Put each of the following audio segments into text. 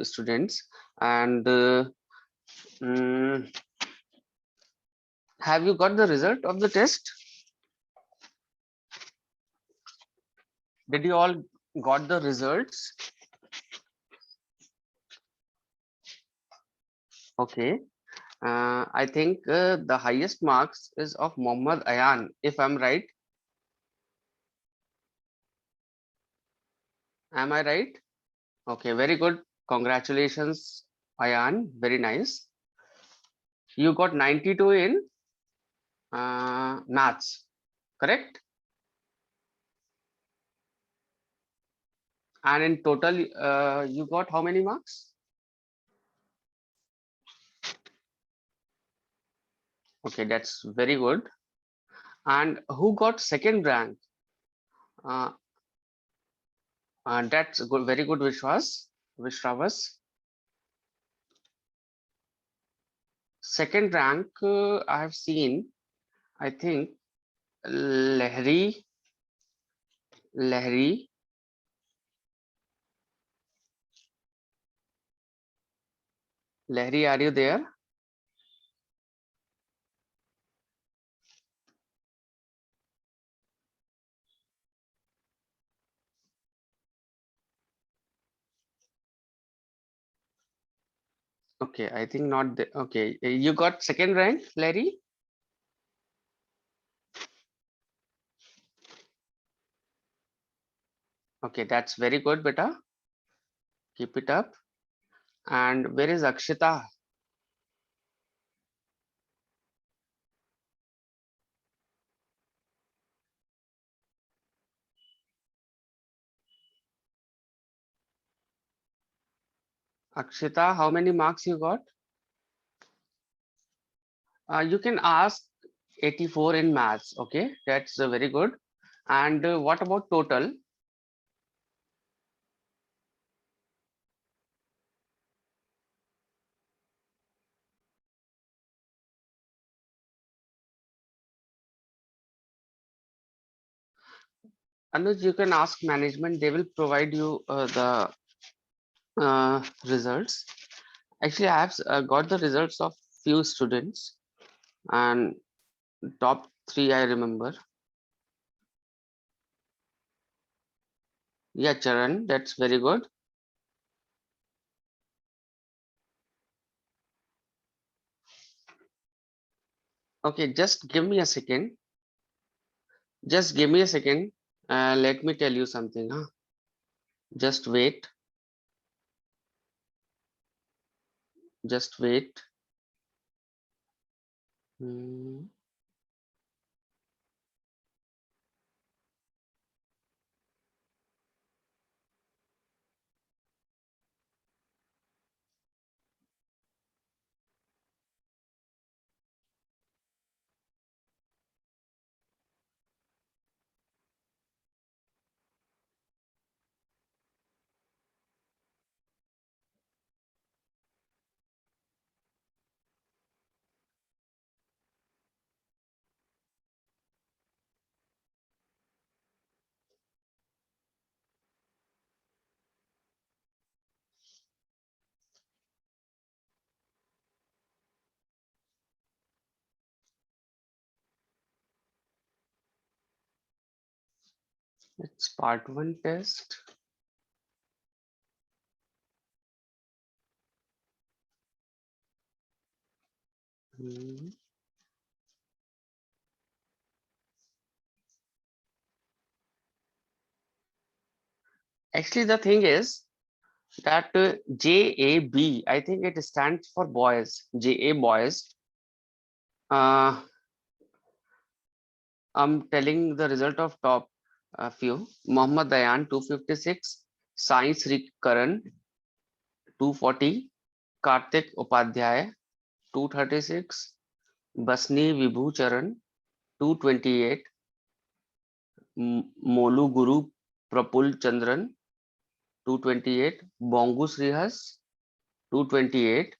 students. And mm, have you got the result of the test? Did you all got the results? Okay. I think the highest marks is of Mohammad Ayan, if I'm right. Am I right? Okay, very good. Congratulations, Ayan. Very nice. You got 92 in maths, correct? And in total, you got how many marks? Okay, that's very good. And who got second rank? Uh, that's good, very good, Vishwas. Second rank, I have seen, I think, Lahri, Lahri, Lahri, are you there? Okay, I think not. Okay, you got second rank, Larry. Okay, that's very good, beta. Keep it up. And where is Akshita? Akshita, how many marks you got? You can ask 84 in maths. Okay, that's very good. And what about total? Anuj, you can ask management. They will provide you the results. Actually, I have got the results of few students, and top three I remember. Yeah, Charan, that's very good. Okay, just give me a second. Just give me a second. Let me tell you something. Huh? Just wait. Just wait. Hmm. It's part one test. Hmm. Actually, the thing is that JAB, I think it stands for boys. JA boys. Uh, I'm telling the result of top few. Mohammad Dayan 256, Sai Sri Karan 240, Kartik Upadhyay 236, Basni Vibhu Charan 228, Molu Guru Prapul Chandran 228, Bongu Srihas 228,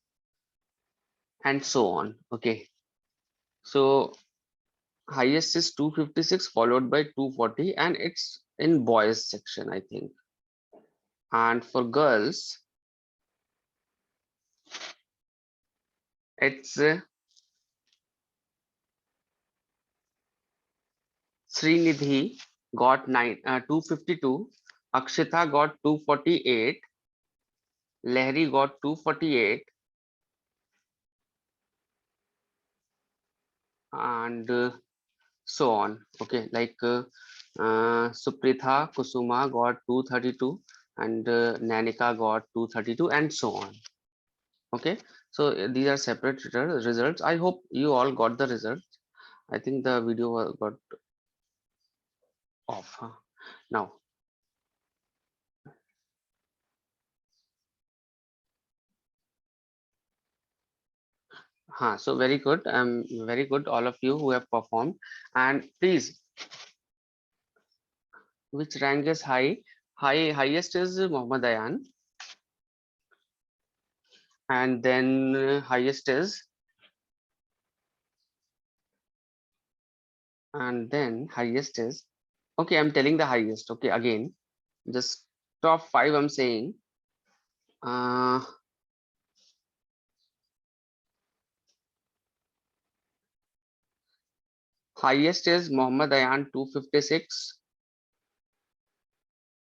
and so on. Okay, so highest is 256 followed by 240, and it's in boys section, I think. And for girls, It's Srinidhi got 252, Akshita got 248, Lahiri got 248, and so on. Okay, like Supritha Kusuma got 232, and Nanika got 232, and so on. Okay, so these are separate results. I hope you all got the results. I think the video got off. Huh? Now, so very good. Very good, all of you who have performed. And please, which rank is high? Highest is Muhammad Ayan, and then highest is, okay. I'm telling the highest. Okay, again, just top five. I'm saying. Uh, Highest is Muhammad Ayan 256,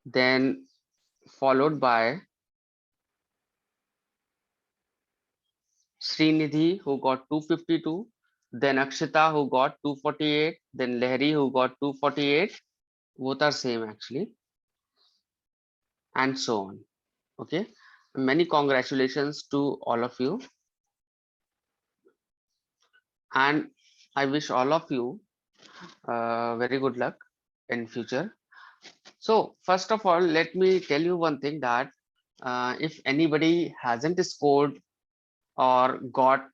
then followed by Srinidhi who got 252, then Akshita who got 248, then Lahiri who got 248. Both are same actually, and so on. Okay, many congratulations to all of you, and I wish all of you very good luck in future. So first of all, let me tell you one thing, that if anybody hasn't scored or got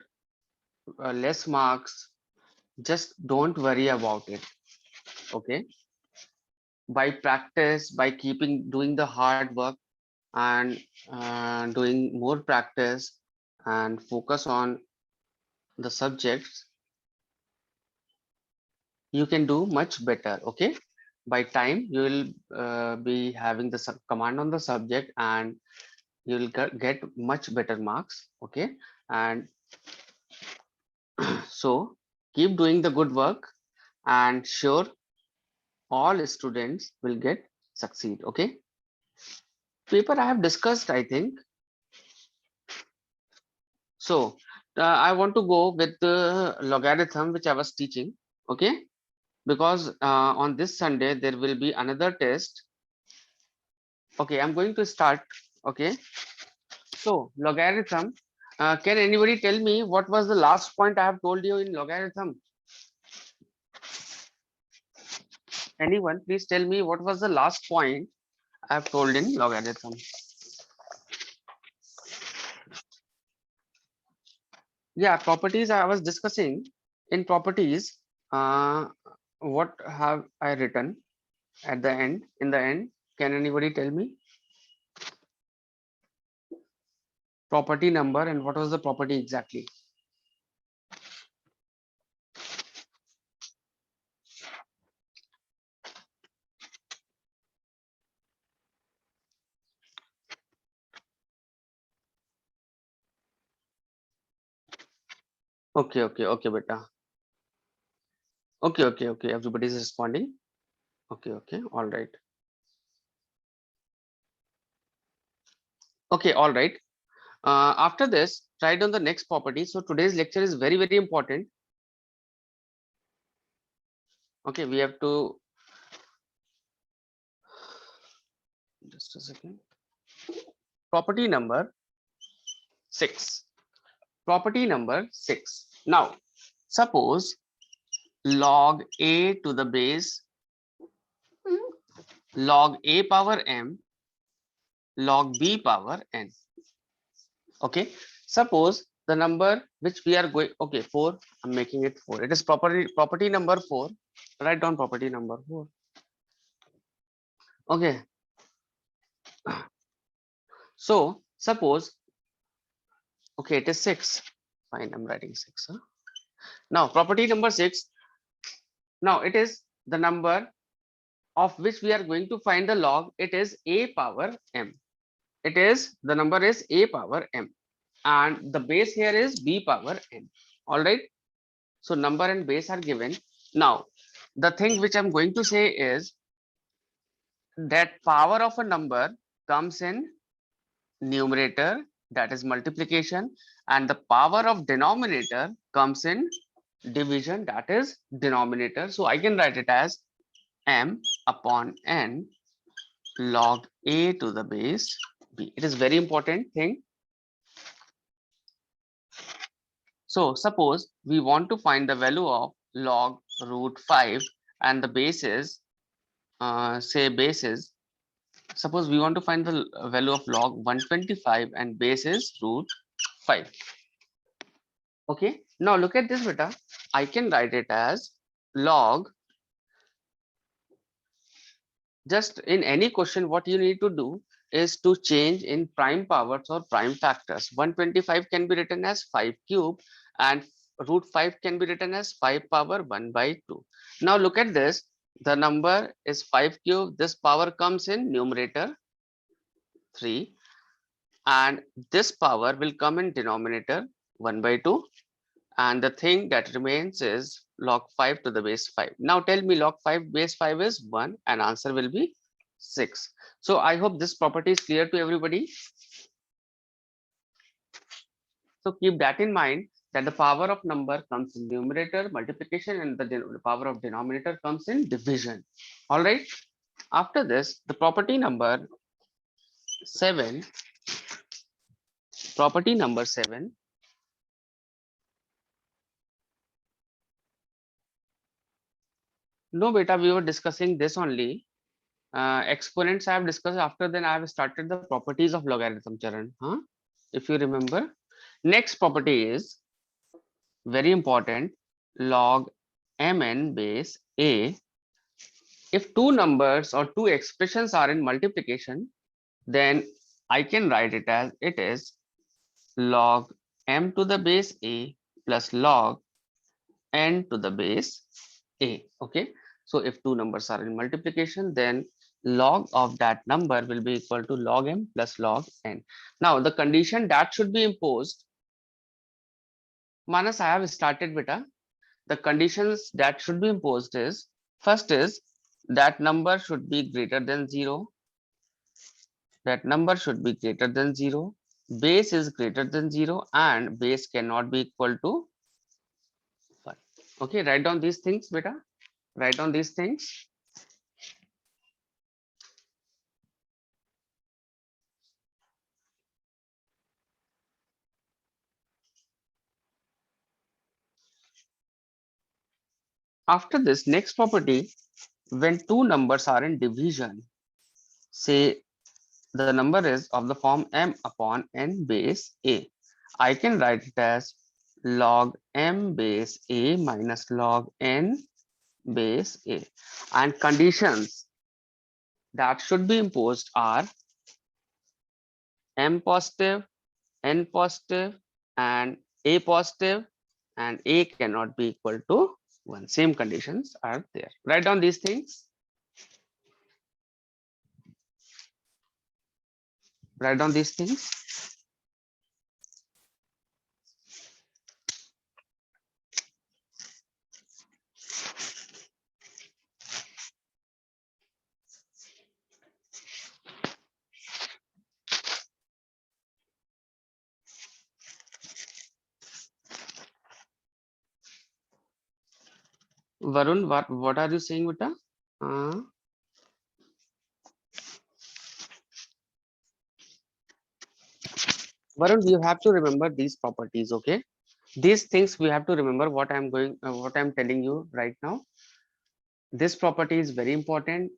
less marks, just don't worry about it. Okay, by practice, by doing the hard work, and doing more practice, and focus on the subjects, you can do much better. Okay, by time you will be having the command on the subject, and you will get much better marks. Okay, and so keep doing the good work, and sure, all students will get succeed. Okay, paper I have discussed, I think. So I want to go with the logarithm which I was teaching. Okay, because on this Sunday there will be another test. Okay, I'm going to start. Okay, so logarithm, can anybody tell me what was the last point I have told you in logarithm? Anyone, please tell me what was the last point I have told in logarithm. Yeah, properties I was discussing. In properties, uh, what have I written at the end? In the end, can anybody tell me property number and what was the property exactly? Okay, okay, okay, beta. Okay, okay, okay. Everybody is responding. Okay, okay, all right. Okay, all right. After this, write down the next property. So today's lecture is very, very important. Okay, we have to, just a second. Property number 6. Property number 6. Now, suppose log a to the base log a power m log b power n. Okay, suppose the number which we are going, okay, 4, I'm making it 4. It is property number 4. Write down property number 4. Okay, so suppose, okay, it is 6. Fine, I'm writing 6. Huh? Now property number 6. Now it is the number of which we are going to find the log. It is a power m. It is, the number is a power m. and the base here is b power n. All right. So number and base are given. Now, the thing which I'm going to say is that power of a number comes in numerator, that is multiplication, and the power of denominator comes in division, that is denominator. So I can write it as m upon n log a to the base b. It is very important thing. So suppose we want to find the value of log root 5 and the base is say base is, suppose we want to find the value of log 125 and base is root 5. Okay, now look at this beta. I can write it as log, just in any question what you need to do is to change in prime powers or prime factors. 125 can be written as 5 cube and root 5 can be written as 5 power 1 by 2. Now look at this, the number is 5 cube, this power comes in numerator 3 and this power will come in denominator 1 by 2, and the thing that remains is log 5 to the base 5. Now tell me log 5 base 5 is 1 and answer will be 6. So I hope this property is clear to everybody. So keep that in mind that the power of number comes in numerator multiplication and the power of denominator comes in division. All right. After this, the property number 7, property number 7. No, beta, we were discussing this only. Exponents I have discussed after, then I have started the properties of logarithm, Charan. Huh? If you remember. Next property is very important, log mn base a. If two numbers or two expressions are in multiplication, then I can write it as it is log m to the base a plus log n to the base a. Okay, so if two numbers are in multiplication, then log of that number will be equal to log m plus log n. Now the condition that should be imposed, Manas, I have started beta. The conditions that should be imposed is, first is that number should be greater than 0, that number should be greater than 0, base is greater than 0 and base cannot be equal to 1. Okay, write down these things beta, write down these things. After this, next property, when two numbers are in division, say the number is of the form m upon n base a, I can write it as log m base a minus log n base a, and conditions that should be imposed are m positive, n positive and a positive, and a cannot be equal to 1. Same conditions are there. Write down these things. Write down these things. Varun, what are you saying, Vita? Varun, you have to remember these properties, okay? These things we have to remember what what I'm telling you right now. This property is very important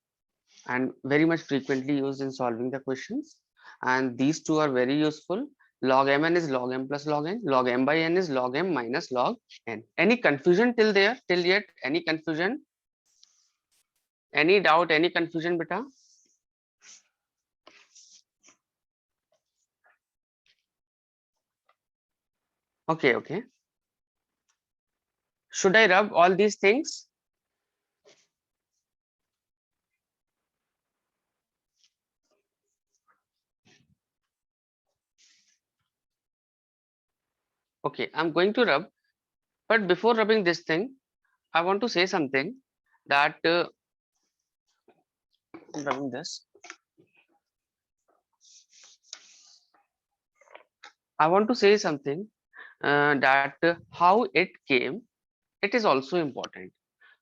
and very much frequently used in solving the questions. And these two are very useful. Log mn is log m plus log n. Log m by n is log m minus log n. Any confusion till there, till yet? Any confusion? Any doubt? Any confusion, beta? Okay, okay. Should I rub all these things? Okay, I'm going to rub, but before rubbing this thing, I want to say something that I'm rubbing this. I want to say something that how it came, it is also important.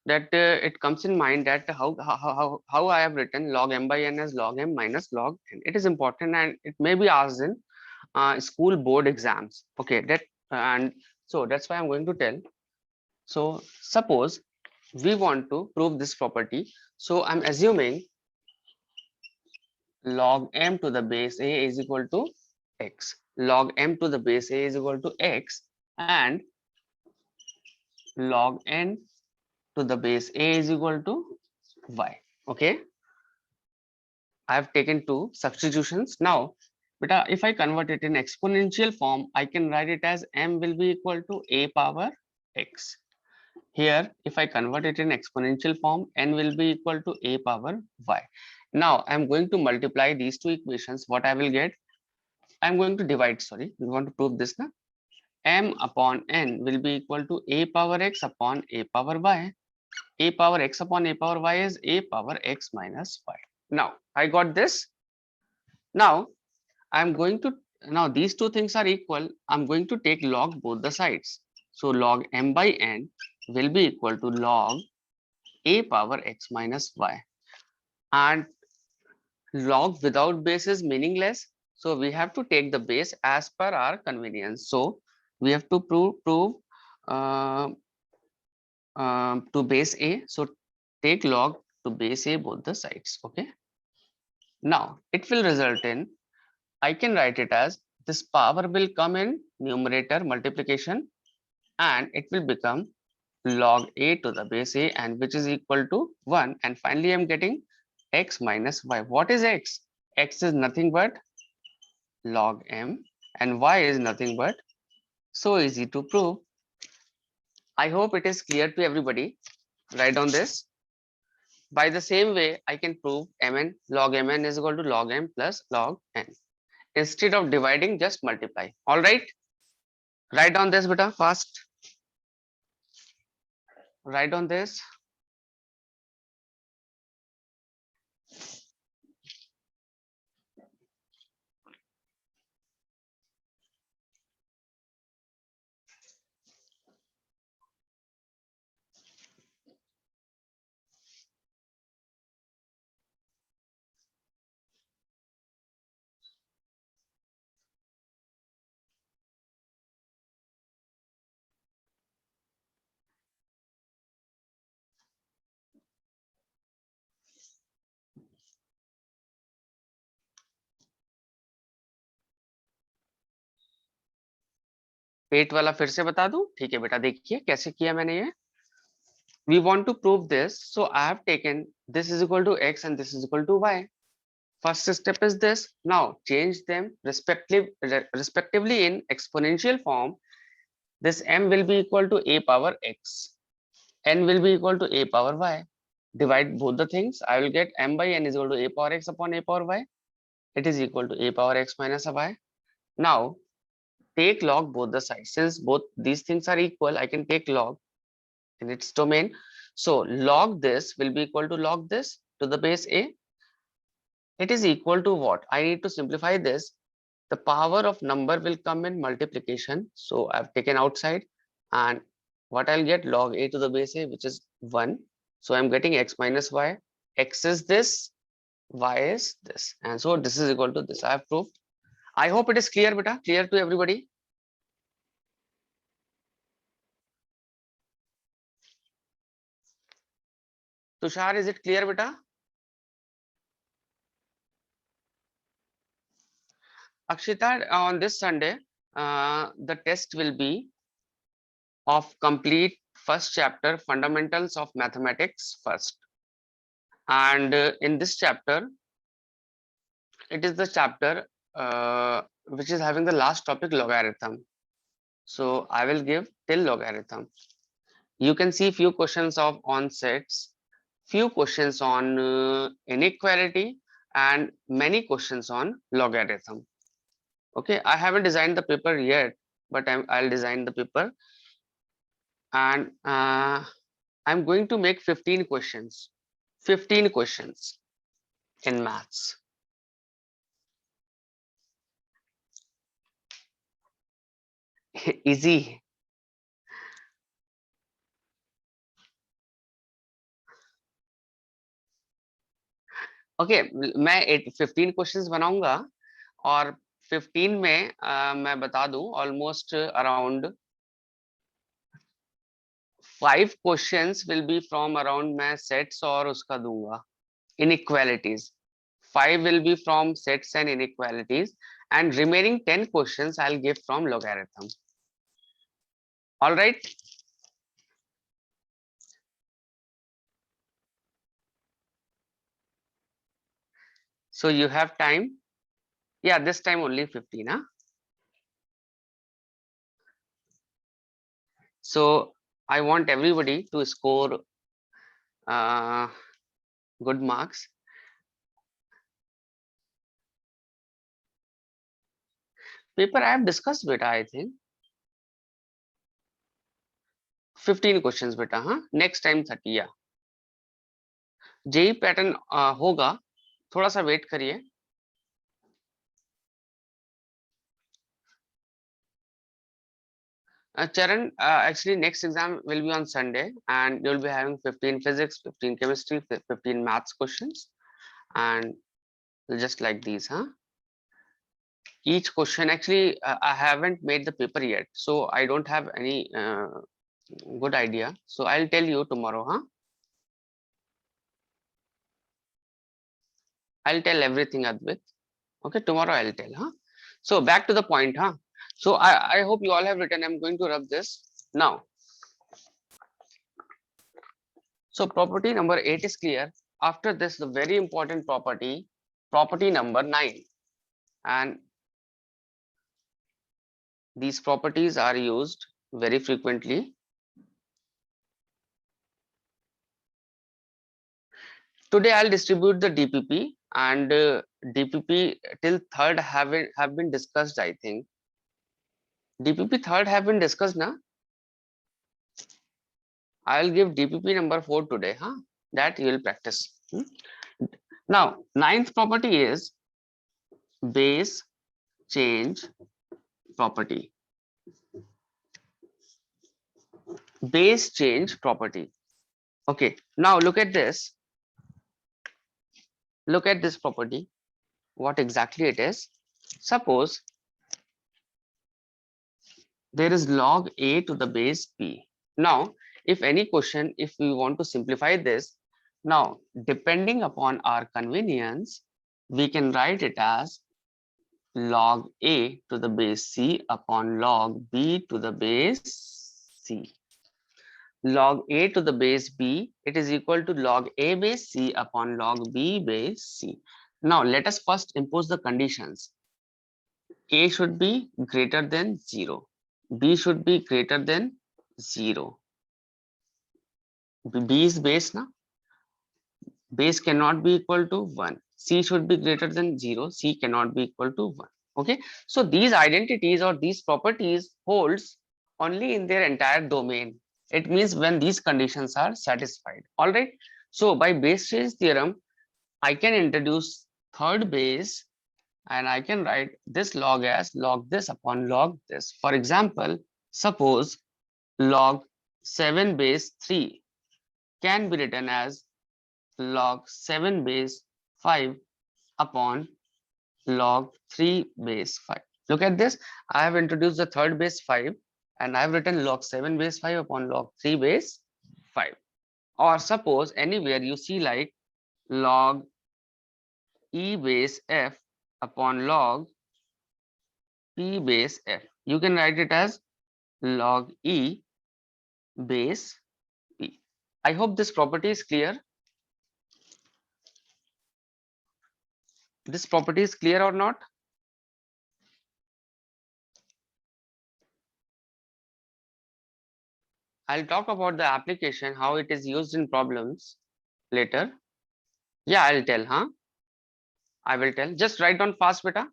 That it comes in mind that how I have written log m by n as log m minus log n. It is important and it may be asked in school board exams. Okay, that and so that's why I'm going to tell. So suppose we want to prove this property. So I'm assuming log m to the base a is equal to x. Log m to the base a is equal to x, and log n to the base a is equal to y. Okay, I have taken two substitutions. Now, but if I convert it in exponential form, I can write it as m will be equal to a power x. Here, if I convert it in exponential form, n will be equal to a power y. Now, I'm going to multiply these two equations. What I will get? I'm going to divide, sorry, we want to prove this now. M upon n will be equal to a power x upon a power y. A power x upon a power y is a power x minus y. Now, I got this. Now, I'm going to, now these two things are equal. I'm going to take log both the sides. So log m by n will be equal to log a power x minus y. And log without base is meaningless. So we have to take the base as per our convenience. So we have to prove uh, to base a. So take log to base a both the sides. Okay. Now it will result in, I can write it as this power will come in numerator multiplication, and it will become log a to the base a, and which is equal to 1. And finally I'm getting x minus y. What is x? X is nothing but log m, and y is nothing but, so easy to prove. I hope it is clear to everybody. Write on this. By the same way, I can prove mn log mn is equal to log m plus log n. Instead of dividing, just multiply. All right. Write on this, beta, fast. Write on this. पेट वाला फिर से बता दूं? ठीक है बेटा, देखिए कैसे किया मैंने ये. We want to prove this, so I have taken this is equal to x and this is equal to y. First step is this. Now change them respectively in exponential form. This m will be equal to a power x, n will be equal to a power y. Divide both the things. I will get m by n is equal to a power x upon a power y. It is equal to a power x minus a y. Now take log both the sides. Since both these things are equal, I can take log in its domain. So log this will be equal to log this to the base a. It is equal to what? I need to simplify this. The power of number will come in multiplication. So I've taken outside, and what I'll get log a to the base a, which is 1. So I'm getting x minus y. X is this, y is this. And so this is equal to this. I have proved. I hope it is clear, beta, clear to everybody. Tushar, is it clear, beta? Akshita, on this Sunday, the test will be of complete first chapter, fundamentals of mathematics first. And in this chapter, it is the chapter which is having the last topic, logarithm. So I will give till logarithm. You can see few questions of on sets, few questions on inequality, and many questions on logarithm. Okay, I haven't designed the paper yet, but I'll design the paper, and I'm going to make 15 questions. 15 questions in maths. Easy. Okay मैं 15 questions बनाऊंगा और 15 में मैं बता दूं almost around 5 questions will be from around मैं sets और उसका दूंगा inequalities. 5 will be from sets and inequalities, and remaining 10 questions I'll give from logarithm. All right. So you have time. Yeah, this time only 15. Huh? So I want everybody to score good marks. Paper I have discussed, beta. I think 15 questions, beta. Huh? Next time 30. Yeah. JEE pattern होगा, थोड़ा सा wait करिए. Charan, actually next exam will be on Sunday, and you'll be having 15 physics, 15 chemistry, 15 maths questions, and just like these, huh? Each question, actually, I haven't made the paper yet, so I don't have any good idea. So I'll tell you tomorrow, huh? I'll tell everything, Advait. Okay, tomorrow I'll tell, huh? So back to the point, huh? So I hope you all have written. I'm going to rub this now. So property number 8 is clear. After this, the very important property number 9. And these properties are used very frequently. Today I'll distribute the DPP, and DPP till third have been discussed, I think. DPP third have been discussed now. I'll give DPP number 4 today, huh? That you will practice. Now, ninth property is base change property. Base change property. Okay, now look at this. Look at this property. What exactly it is? Suppose there is log a to the base b. Now, if any question, if we want to simplify this, now depending upon our convenience, we can write it as log a to the base c upon log b to the base c. Log a to the base b, it is equal to log a base c upon log b base c. Now let us first impose the conditions. A should be greater than 0. B should be greater than 0. B is base now. Base cannot be equal to 1. C should be greater than 0. C cannot be equal to 1. Okay. So these identities or these properties holds only in their entire domain. It means when these conditions are satisfied. All right. So by base change theorem, I can introduce third base, and I can write this log as log this upon log this. For example, suppose log 7 base 3 can be written as log 7 base 5 upon log 3 base 5. Look at this. I have introduced the third base 5, and I have written log 7 base 5 upon log 3 base 5. Or suppose anywhere you see like log e base f upon log p base f. You can write it as log e base p. I hope this property is clear. This property is clear or not? I'll talk about the application, how it is used in problems later. Yeah, I'll tell, huh? I will tell. Just write down fast, beta.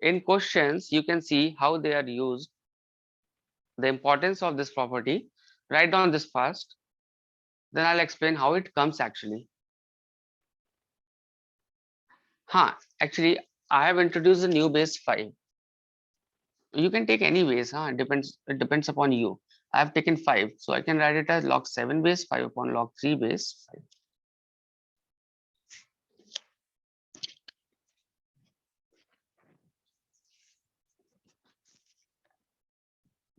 in questions, you can see how they are used, the importance of this property. Write down this first, then I'll explain how it comes actually. Actually, I have introduced a new base 5. You can take any base, it depends upon you. I have taken 5, so I can write it as log 7 base 5 upon log 3 base 5.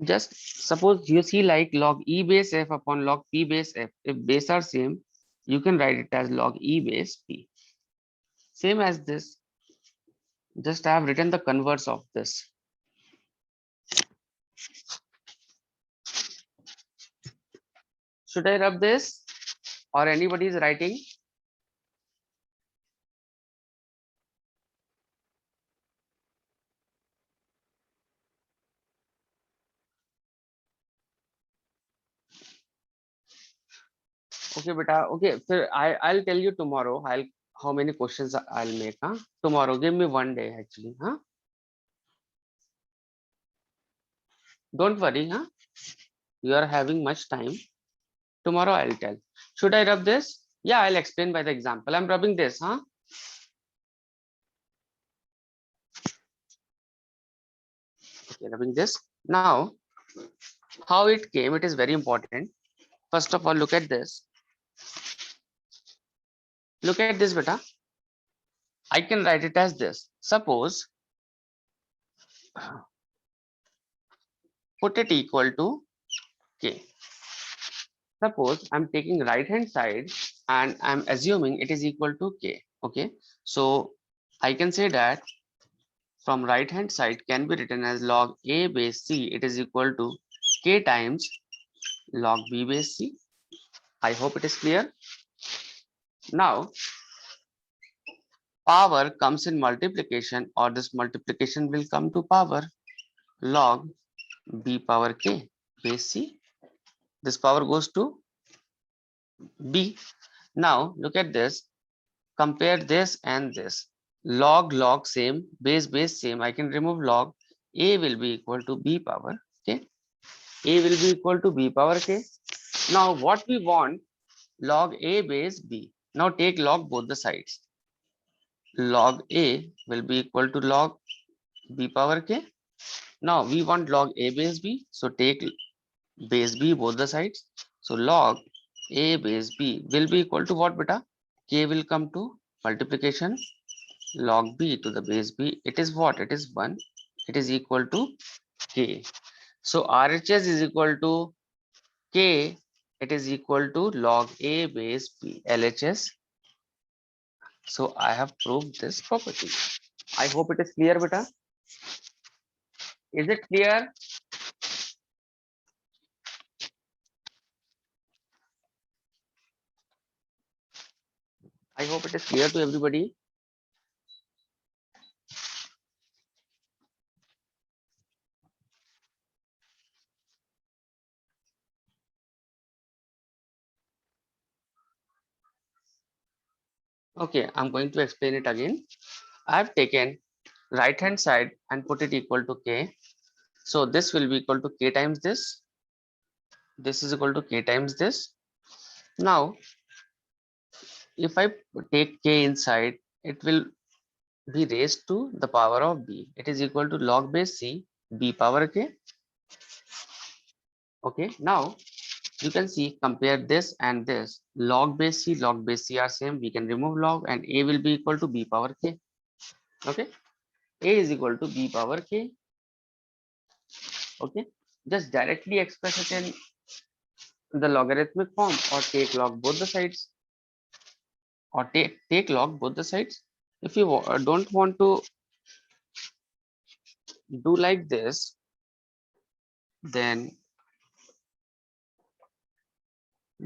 Just suppose you see like log e base f upon log p base f. If base are same, you can write it as log e base p. Same as this. Just I have written the converse of this. Should I rub this or anybody is writing? Okay, beta. Okay, so I'll tell you tomorrow. How many questions I'll make. Tomorrow, give me one day actually. Don't worry. You are having much time. Tomorrow I'll tell. Should I rub this? Yeah, I'll explain by the example. I'm rubbing this. Okay, rubbing this. Now, how it came, it is very important. First of all, look at this. Look at this, beta. I can write it as this. Suppose, put it equal to K. Suppose I'm taking right hand side and I'm assuming it is equal to K. Okay, so I can say that from right hand side can be written as log A base C. It is equal to K times log B base C. I hope it is clear. Now, power comes in multiplication, or this multiplication will come to power log B power K base C. This power goes to B. Now look at this. Compare this and this. Log same, base same. I can remove log. A will be equal to B power K. A will be equal to B power K. Now what we want, log A base B. Now take log both the sides. Log A will be equal to log B power K. Now we want log A base B. So take base B both the sides. So log A base B will be equal to what, beta? K will come to multiplication log B to the base B. It is what? It is 1. It is equal to K. So RHS is equal to K. It is equal to log A base B. LHS. So I have proved this property. I hope it is clear, beta. Is it clear? I hope it is clear to everybody. Okay, I'm going to explain it again. I have taken right hand side and put it equal to K. So this will be equal to K times this. This is equal to K times this. Now, if I take K inside, it will be raised to the power of B. It is equal to log base C, B power K. Okay, now you can see, compare this and this. Log base C are same. We can remove log and A will be equal to B power K. Okay, A is equal to B power K. Okay, just directly express it in the logarithmic form, or take log both the sides, or take log both the sides. If you don't want to do like this, then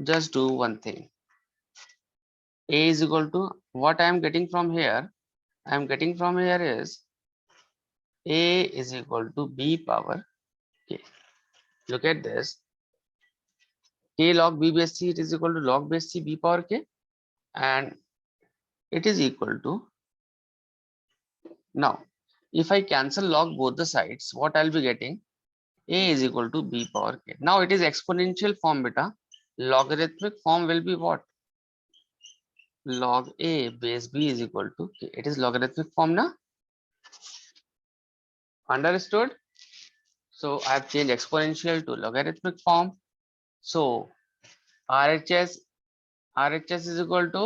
just do one thing. A is equal to what I am getting from here. I am getting from here is A is equal to B power K. Look at this. K log B base C, it is equal to log base C B power K, and it is equal to, now if I cancel log both the sides, what I'll be getting? A is equal to b power k. Now it is exponential form, beta. Logarithmic form will be what? Log a base b is equal to k. It is logarithmic form, na? Understood? So I have changed exponential to logarithmic form. So RHS is equal to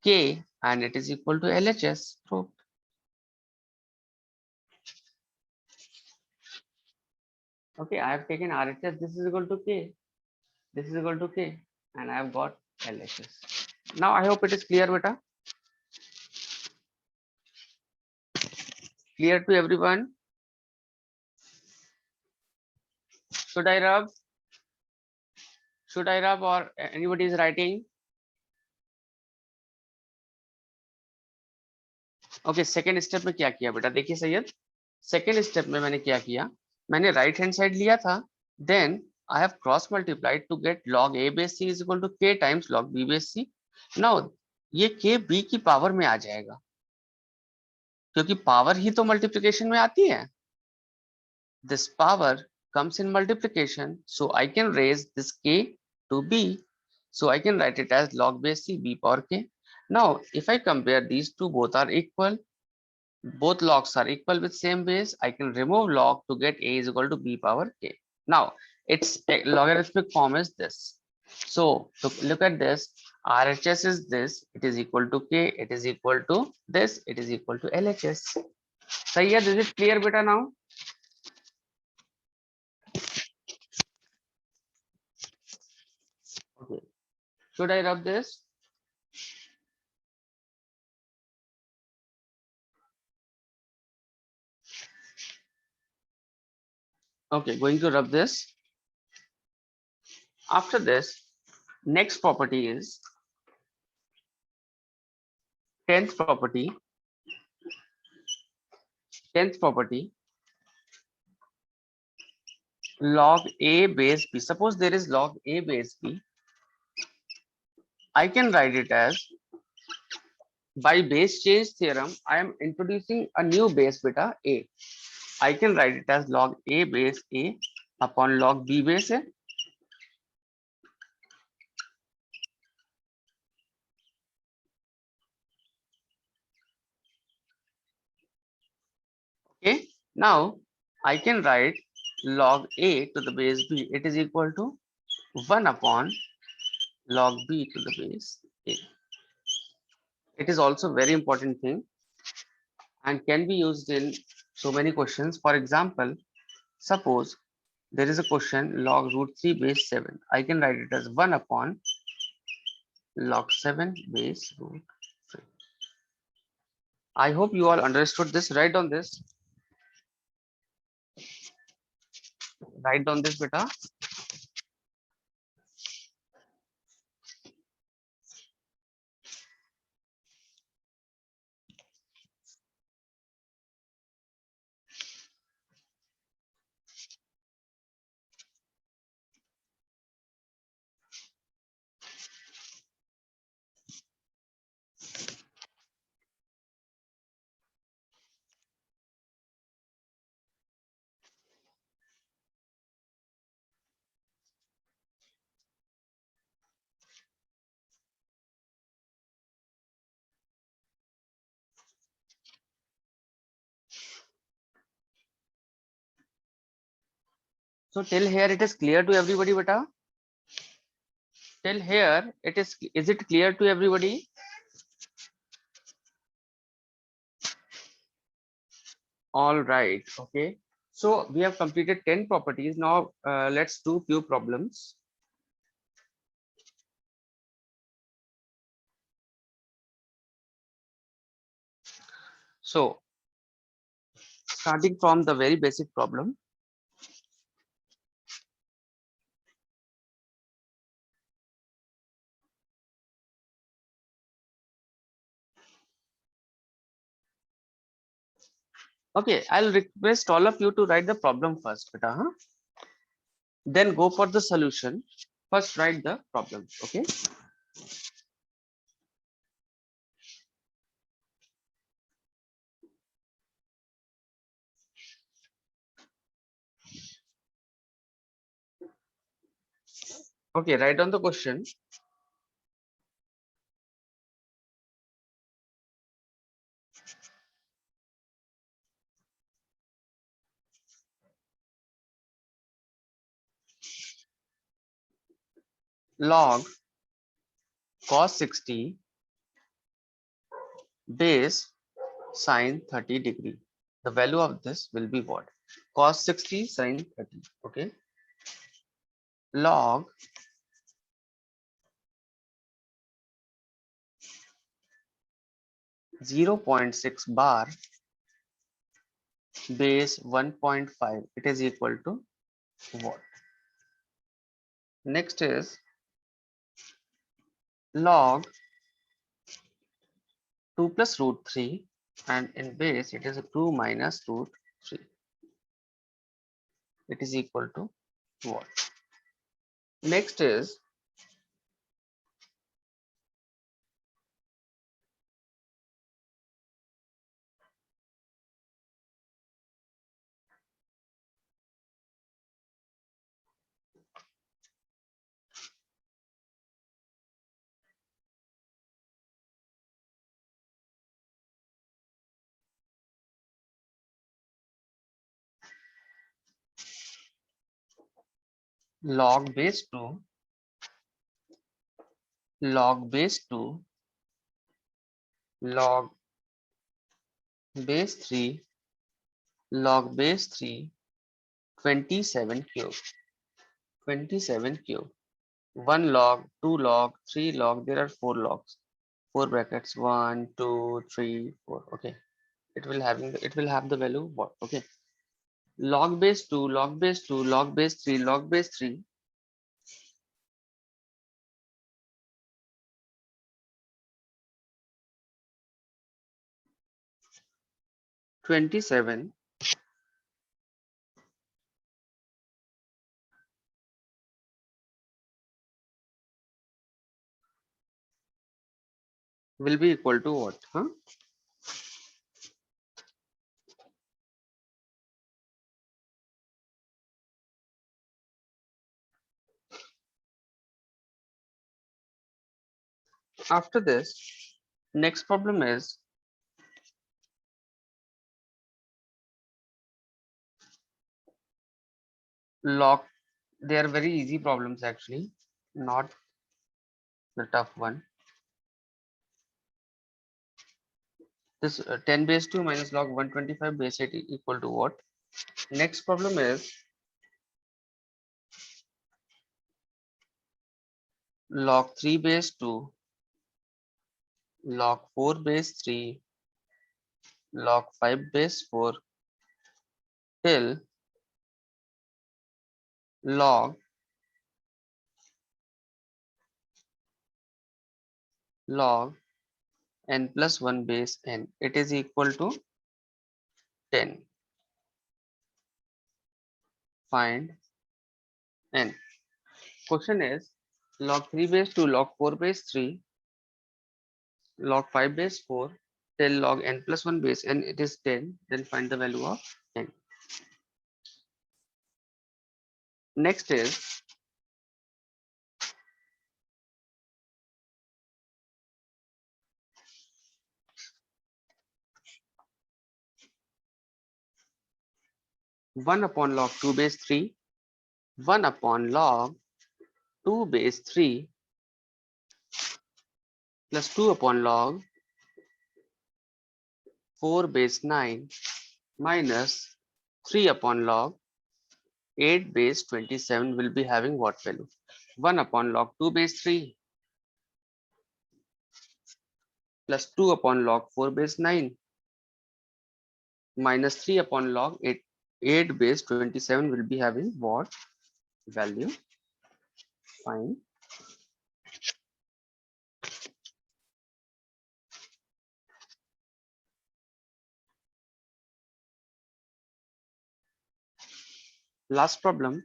k and it is equal to LHS. Proved. Okay, I have taken RHS. This is equal to k. This is equal to k, and I have got LHS. Now I hope it is clear, beta. Clear to everyone? Should I rub? Should I rub or anybody is writing? Okay second step में क्या किया बेटा, देखिए Syed, second step में मैंने क्या किया, मैंने राइट हैंड साइड लिया था, then I have cross multiplied to get log a base c is equal to k times log b base c. Now ये k b की पावर में आ जाएगा, क्योंकि पावर ही तो मल्टीप्लिकेशन में आती है. This power comes in multiplication, so I can raise this k to b, so I can write it as log base c b power k. Now if I compare these two, both are equal, both logs are equal with same base, I can remove log to get a is equal to b power k. Now its logarithmic form is this. So look at this, RHS is this, it is equal to k, it is equal to this, it is equal to LHS. Sayyad, is it clear beta now? Okay, should I rub this? Okay, going to rub this. After this, next property is 10th property. 10th property, log a base b. Suppose there is log a base b, I can write it as, by base change theorem, I am introducing a new base beta a. I can write it as log a base a upon log b base a. Okay, now I can write log a to the base b, it is equal to 1 upon log b to the base a. It is also very important thing and can be used in so many questions. For example, suppose there is a question log root 3 base 7. I can write it as 1 upon log 7 base root 3. I hope you all understood this. Write on this. Write down this beta. So till here it is clear to everybody beta. Till here it is it clear to everybody? All right, okay. So we have completed 10 properties. Now let's do few problems. So starting from the very basic problem. Okay, I'll request all of you to write the problem first, beta, huh? Then go for the solution. First write the problem, okay? Okay, write down the question. Log cos 60 base sine 30 degree. The value of this will be what? Cos 60 sine 30. Okay. Log 0.6 bar base 1.5. It is equal to what? Next is log 2 plus root 3, and in base it is 2 minus root 3. It is equal to what? Next is log base 2, log base 2, log base 3, log base 3, 27 cube. 27 cube. 1 log, 2 log, 3 log. There are 4 logs. 4 brackets. 1, 2, 3, 4. Okay. It will have the value what? Okay. Log base 2, log base 2, log base 3, log base 3. 27 will be equal to what? Huh? After this, next problem is log. They are very easy problems actually, not the tough one. This 10 base 2 minus log 125 base 8 equal to what? Next problem is log 3 base 2, log 4 base 3, log 5 base 4 till log log n plus 1 base n. It is equal to 10. Find n. Question is log 3 base 2, log 4 base 3, log 5 base 4 till log n plus 1 base n. It is 10. Then find the value of n. Next is one upon log 2 base 3, 1 upon log 2 base 3 plus 2 upon log 4 base 9 minus 3 upon log 8 base 27 will be having what value? 1 upon log 2 base 3 plus 2 upon log 4 base 9 minus 3 upon log 8 base 27 will be having what value? Fine. Last problem.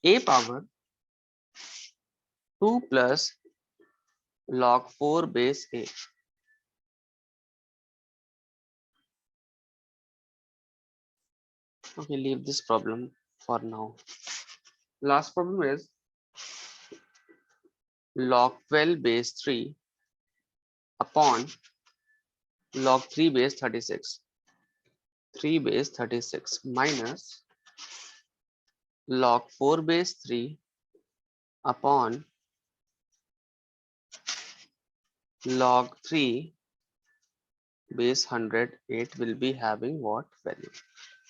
A power 2 plus log 4 base a. Okay, leave this problem for now. Last problem is log 12 base 3 upon log 3 base 36. 3 base 36 minus log 4 base 3 upon log 3 base 108 will be having what value?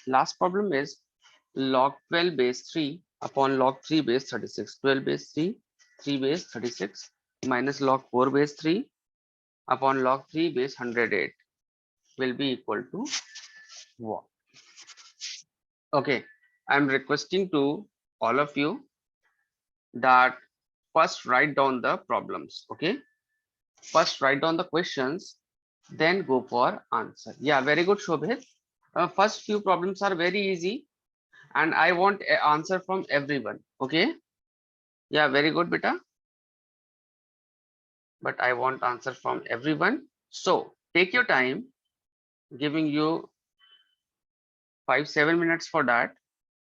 Last problem is log 12 base 3 upon log 3 base 36. 12 base 3, 3 base 36 minus log 4 base 3 upon log 3 base 108 will be equal to what? Okay, I'm requesting to all of you that first write down the problems. Okay, first write down the questions, then go for answer. Yeah, very good, Shobhit. First few problems are very easy and I want an answer from everyone. Okay, yeah, very good, beta. But I want answer from everyone. So take your time, giving you 5-7 minutes for that.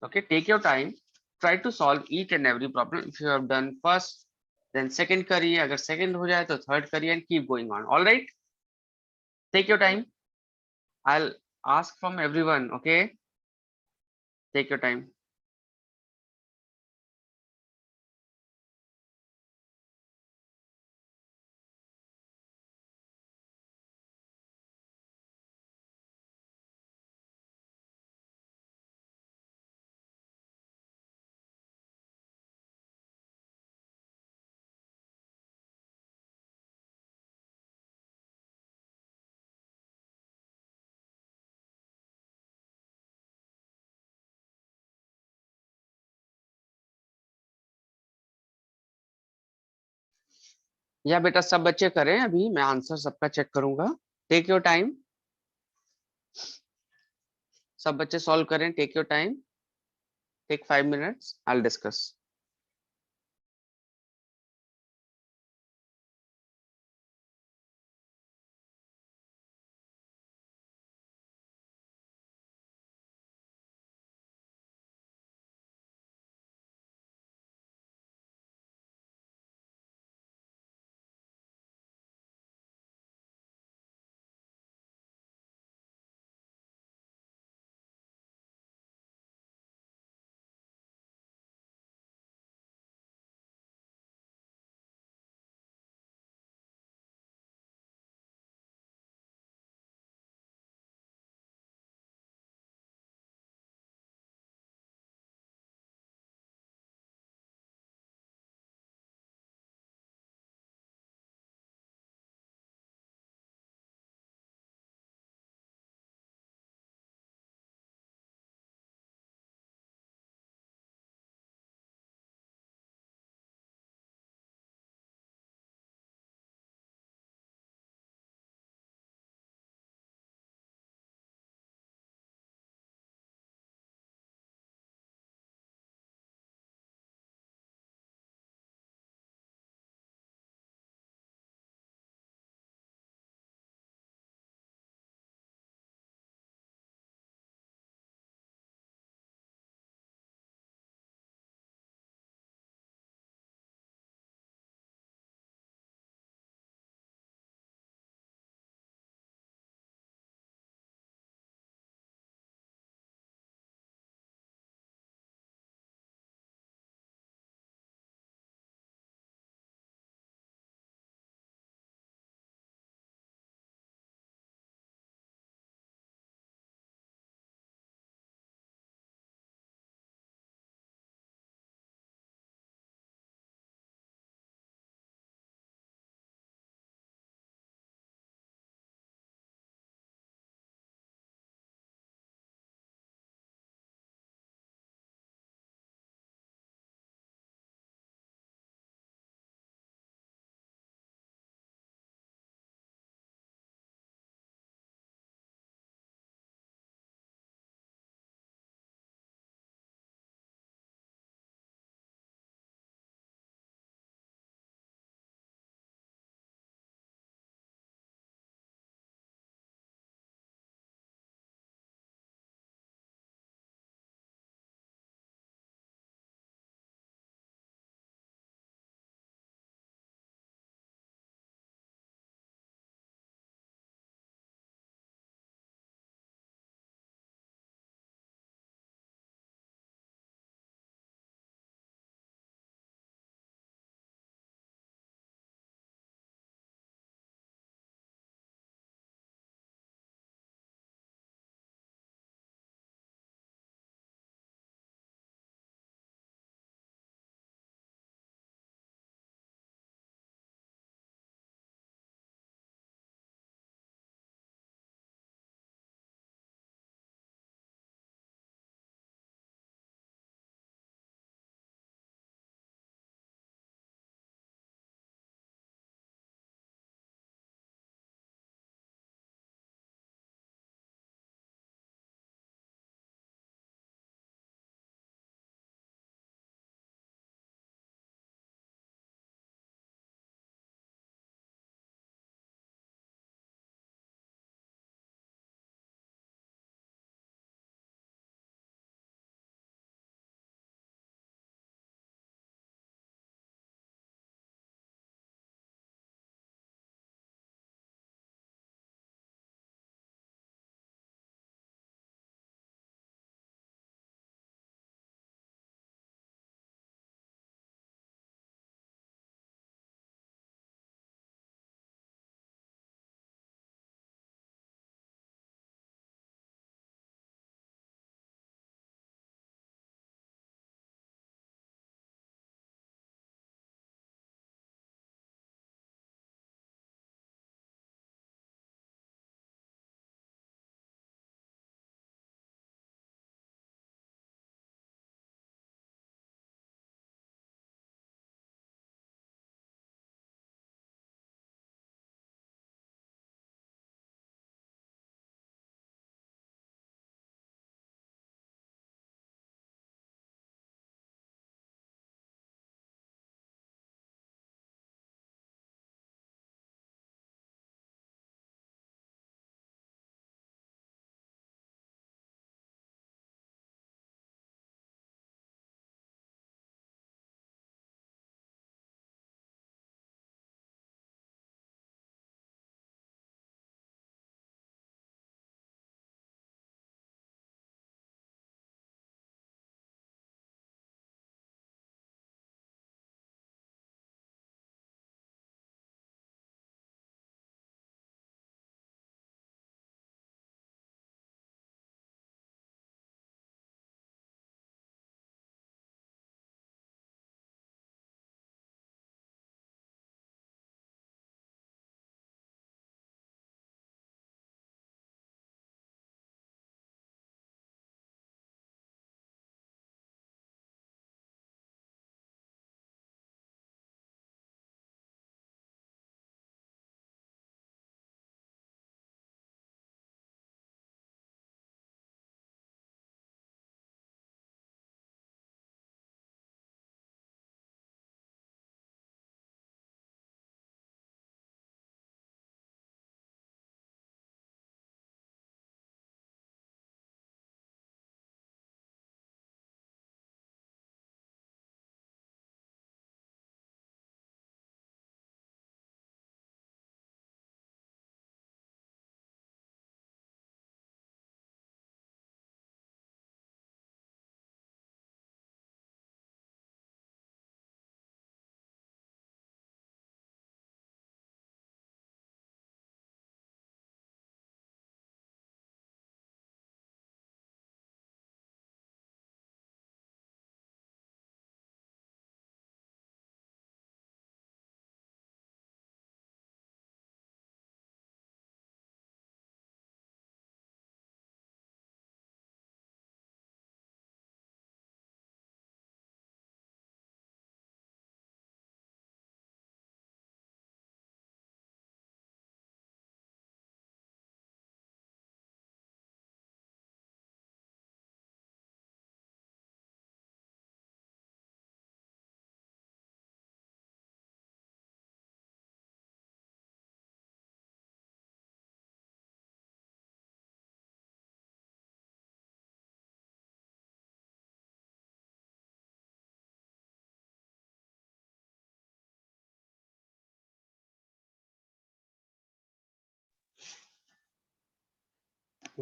Okay, take your time, try to solve each and every problem. If you have done first, then second करिए, अगर second हो जाए तो third करिए and keep going on. All right, take your time. I'll ask from everyone. Okay, take your time. या बेटा सब बच्चे करें, अभी मैं आंसर सबका चेक करूंगा. टेक योर टाइम, सब बच्चे सॉल्व करें. Take your time, take 5 minutes, I'll discuss.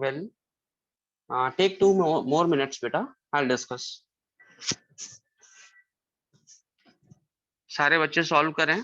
Well, take two more minutes, beta. I'll discuss. सारे बच्चे सॉल्व करें.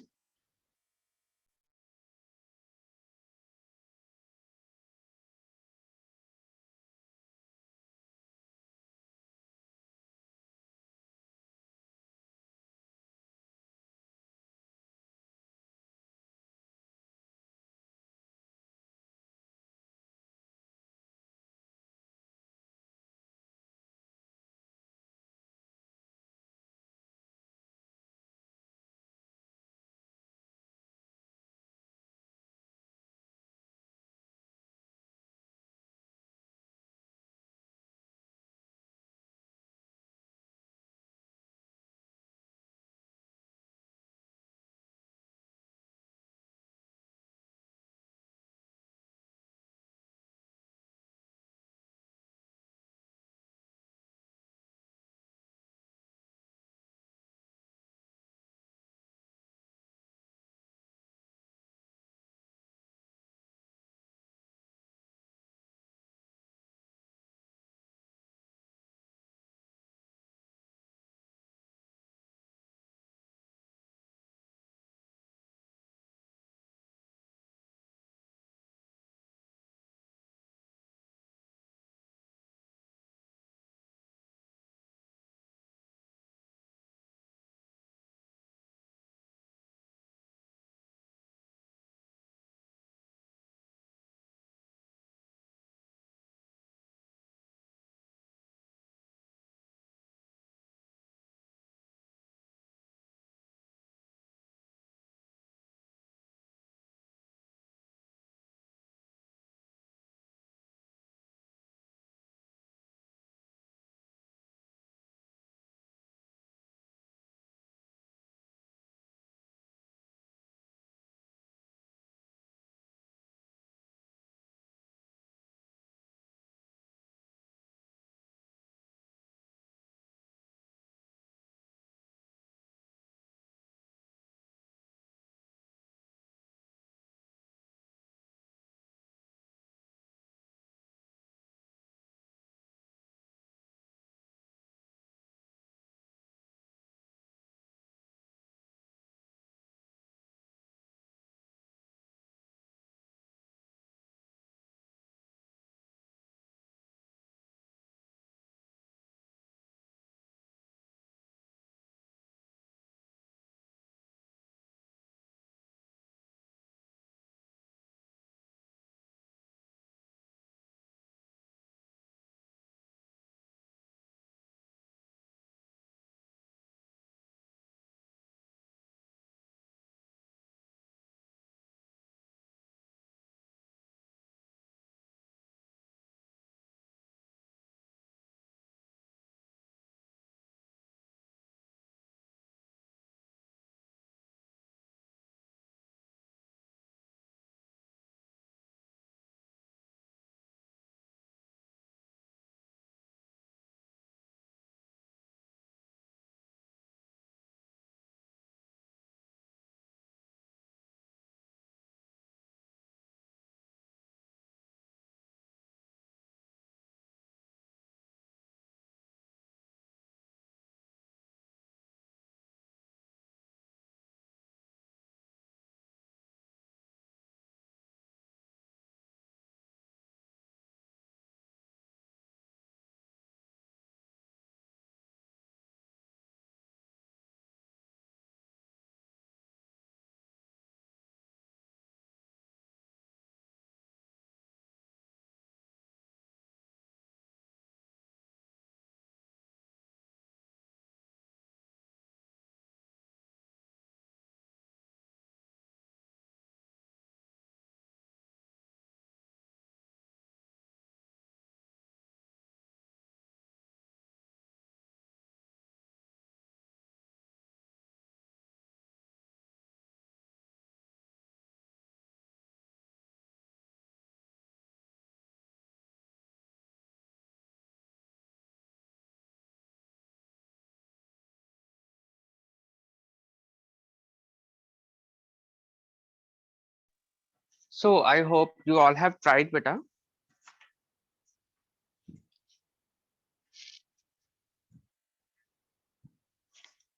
So I hope you all have tried, beta.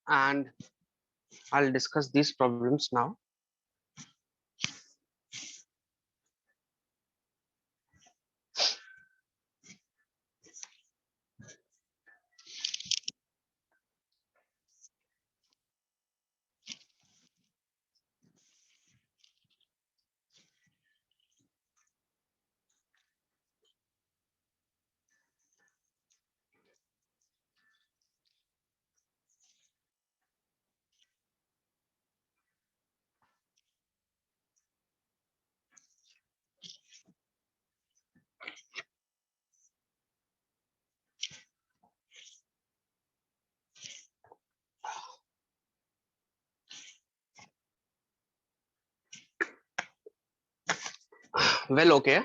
and I'll discuss these problems now. Well, okay.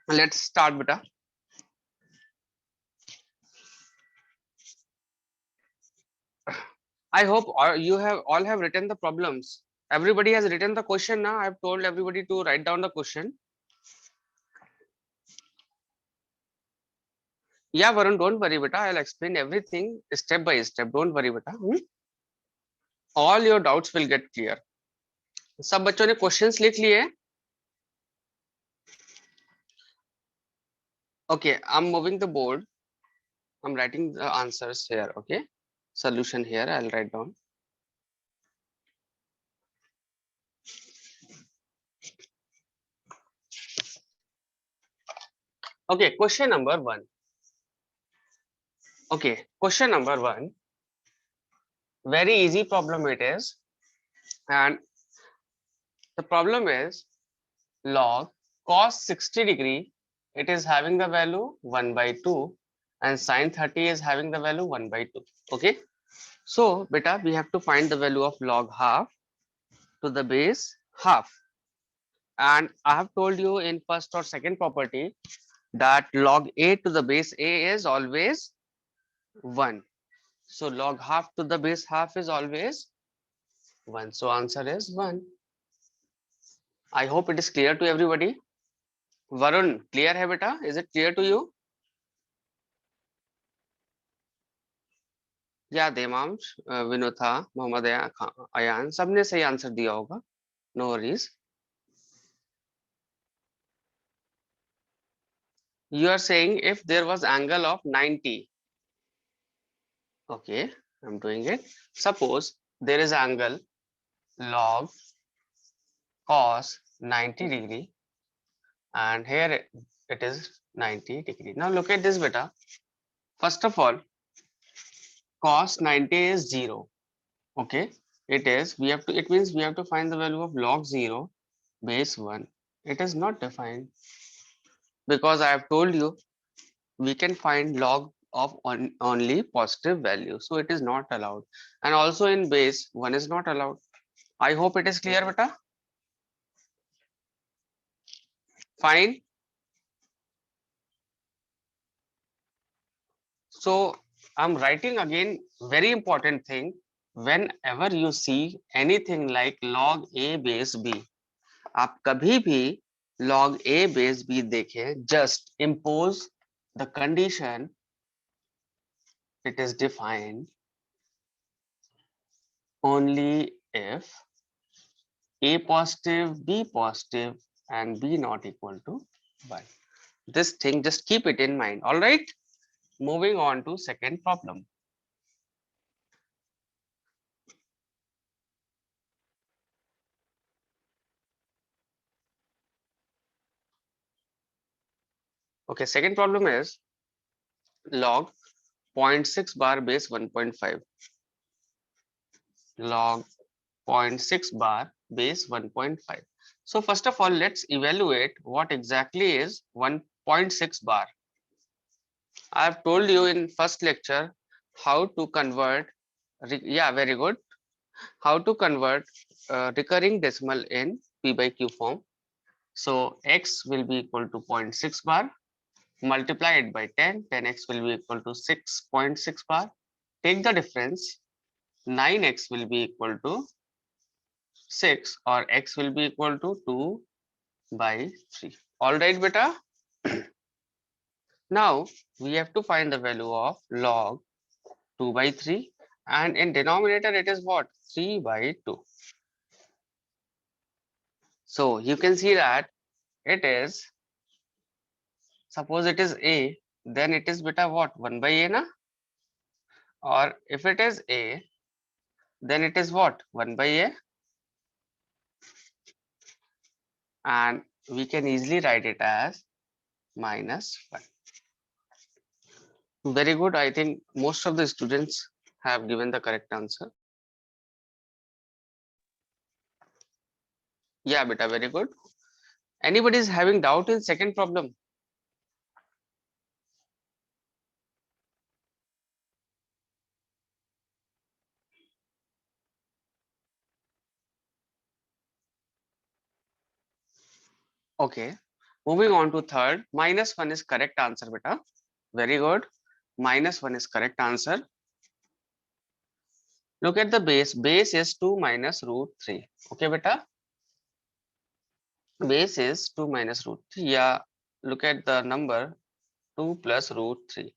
Let's start, beta. I hope you have all have written the problems. Everybody has written the question now. I've told everybody to write down the question. Yeah, Varun, don't worry, beta. I'll explain everything step by step. Don't worry, beta. All your doubts will get clear. सब बच्चों ने questions लिख लिए? Okay, I'm moving the board. I'm writing the answers here. Okay, solution here. I'll write down. Okay, question number 1. Okay, question number 1. Very easy problem it is, and the problem is log cos 60 degree. It is having the value 1 by 2, and sin 30 is having the value 1 by 2. Okay, so beta, we have to find the value of log half to the base half, and I have told you in first or second property that log a to the base a is always 1. So log half to the base half is always 1. So answer is 1. I hope it is clear to everybody. Varun, clear hai beta? Is it clear to you? Yeah, Devansh, Vinotha, Mohammad Ayan, सबने सही answer दिया होगा. No worries. You are saying if there was angle of 90. Okay, I'm doing it. Suppose there is angle log cos 90 degree, and here it is 90 degree. Now look at this beta. First of all, cos 90 is 0. Okay, it means we have to find the value of log 0 base 1. It is not defined because I have told you we can find log of only positive value, so it is not allowed, and also in base 1 is not allowed. I hope it is clear beta. Fine. So I'm writing again, very important thing. Whenever you see anything like log a base b, आप कभी भी log a base b देखें, just impose the condition. It is defined only if a positive, b positive, and b not equal to 1. This thing, just keep it in mind. All right, moving on to second problem. Okay, second problem is log 0.6 bar base 1.5. Log 0.6 bar base 1.5. So first of all, let's evaluate what exactly is 1.6 bar. I have told you in first lecture how to convert, yeah, very good, how to convert recurring decimal in p by q form. So x will be equal to 0.6 bar, multiply it by 10, 10x will be equal to 6.6 bar. Take the difference, 9x will be equal to 6, or x will be equal to 2 by 3. All right, beta. Now we have to find the value of log 2 by 3, and in denominator it is what? 3 by 2. So you can see that it is, suppose it is a, then it is beta what? 1 by a na? Or if it is a, then it is what? 1 by a, and we can easily write it as minus 1. Very good. I think most of the students have given the correct answer. Yeah, beta, very good. Anybody is having doubt in second problem? Okay. Moving on to third, minus 1 is correct answer, beta. Very good. Minus 1 is correct answer. Look at the base. Base is 2 minus root 3. Okay, beta. Base is 2 minus root 3. Yeah. Look at the number 2 plus root 3.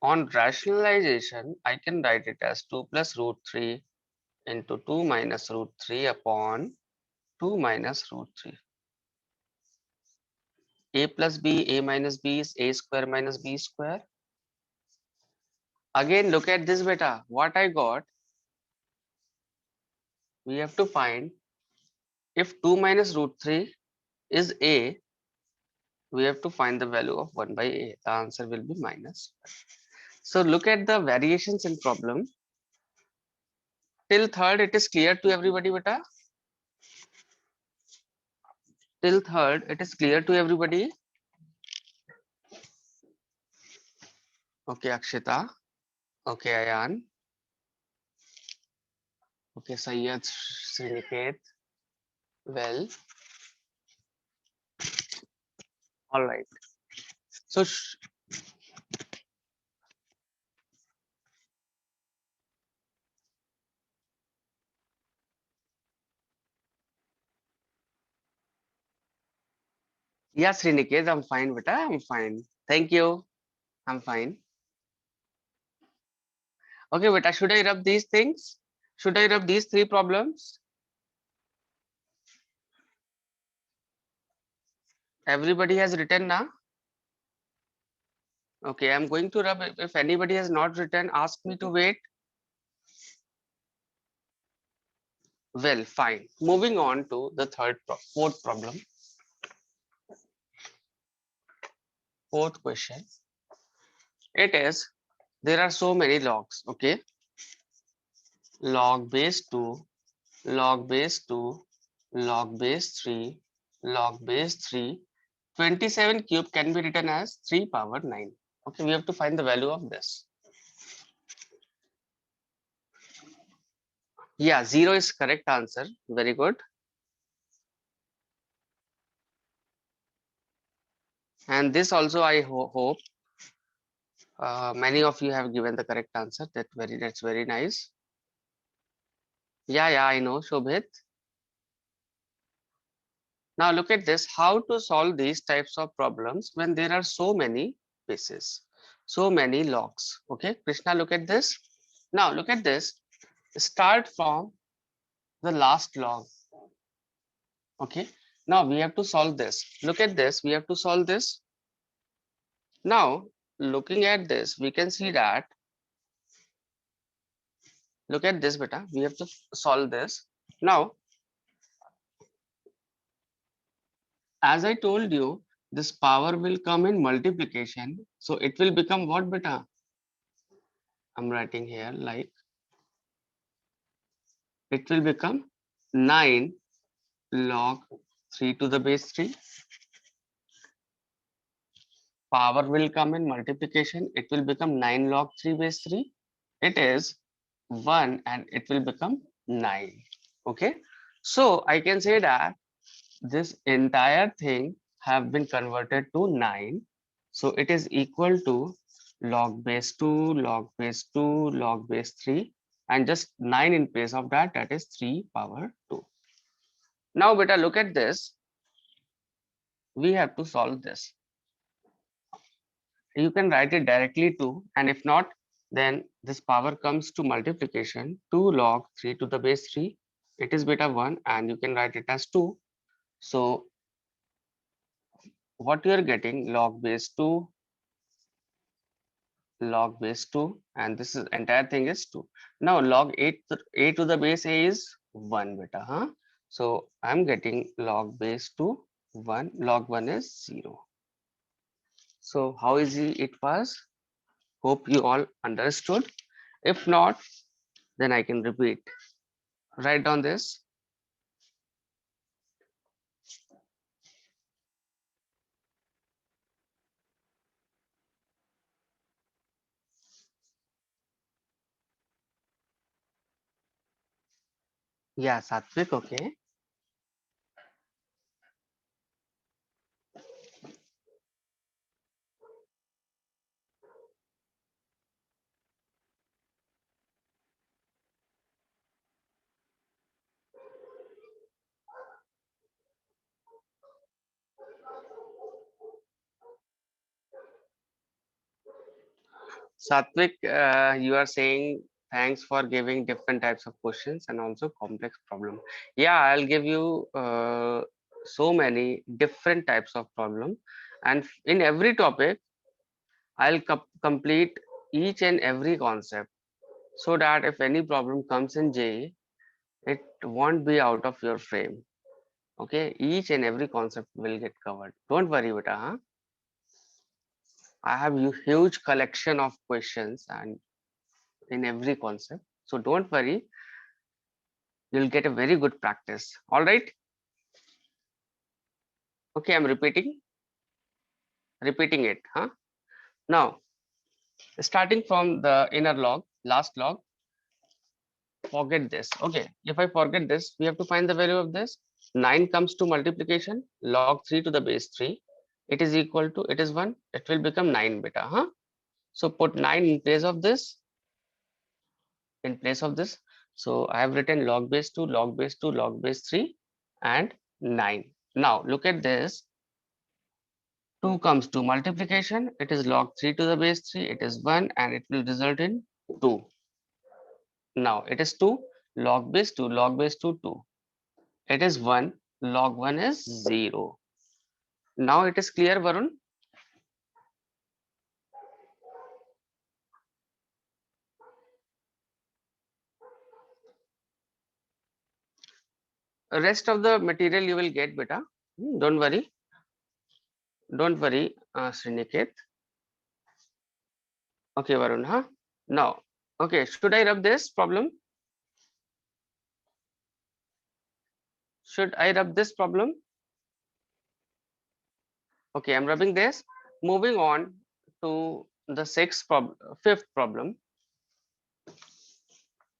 On rationalization, I can write it as 2 plus root 3 into 2 minus root 3 upon 2 minus root 3. A plus b, a minus b is a square minus b square. Again, look at this beta. What I got, we have to find if 2 minus root 3 is a, we have to find the value of 1 by a. The answer will be minus 1. So look at the variations in problem. Till third, it is clear to everybody, beta. Till third, it is clear to everybody. Okay, Akshita. Okay, Ayan. Okay, Sayyad, Sriniket. Well, all right. So yeah, Sriniket, I'm fine, beta. I'm fine. Thank you. I'm fine. Okay, beta, should I rub these things? Should I rub these three problems? Everybody has written now. Okay, I'm going to rub. If anybody has not written, ask me to wait. Well, fine. Moving on to the fourth problem. Fourth question. It is, there are so many logs. Okay. Log base 2, log base 2, log base 3, log base 3. 27 cube can be written as 3 power 9. Okay, we have to find the value of this. Yeah, 0 is correct answer. Very good. And this also I hope many of you have given the correct answer. That's very nice. Yeah, I know, Shobhit. Now look at this, how to solve these types of problems when there are so many bases, so many logs. Okay, Krishna, look at this. Now look at this, start from the last log. Okay, now we have to solve this. Look at this, we have to solve this. Now looking at this, we can see that, look at this beta, we have to solve this. Now as I told you, this power will come in multiplication, so it will become what beta? I'm writing here like it will become 9 log 3 to the base 3. Power will come in multiplication, it will become 9 log 3 base 3. It is 1 and it will become 9. Okay, so I can say that this entire thing have been converted to 9. So it is equal to log base 2, log base 2, log base 3, and just 9 in place of that, that is 3 power 2. Now beta, look at this. We have to solve this. you can write it directly 2, and if not, then this power comes to multiplication. 2 log 3 to the base 3, it is beta 1, and you can write it as 2. So what you are getting, log base 2, log base 2, and this is entire thing is 2. Now log 8 a to the base a is 1 beta, huh? So I'm getting log base 2 1, log 1 is 0. So how easy it was? Hope you all understood. If not, then I can repeat. Write down this. Yeah, Satvik, okay. Satvik, you are saying thanks for giving different types of questions and also complex problem. Yeah, I'll give you so many different types of problem, and in every topic, I'll complete each and every concept so that if any problem comes in J, it won't be out of your frame. Okay, each and every concept will get covered. Don't worry, beta. Huh? I have a huge collection of questions and in every concept. So don't worry, you'll get a very good practice. All right. Okay, I'm repeating it. Huh? Now, starting from the inner log, last log, forget this. Okay, if I forget this, we have to find the value of this. 9 comes to multiplication, log 3 to the base 3. It is equal to, it is 1. It will become 9 beta. Huh? So put 9 in place of this, in place of this. So I have written log base 2, log base 2, log base 3, and 9. Now look at this. 2 comes to multiplication. It is log 3 to the base 3. It is 1, and it will result in 2. Now it is 2, log base 2, log base 2, 2. It is 1, log 1 is 0. Now it is clear, Varun? Rest of the material you will get, beta. Don't worry. Don't worry, Sriniket. Okay, Varun, huh? Now, okay, should I rub this problem? Should I rub this problem? Okay, I'm rubbing this. Moving on to the fifth problem.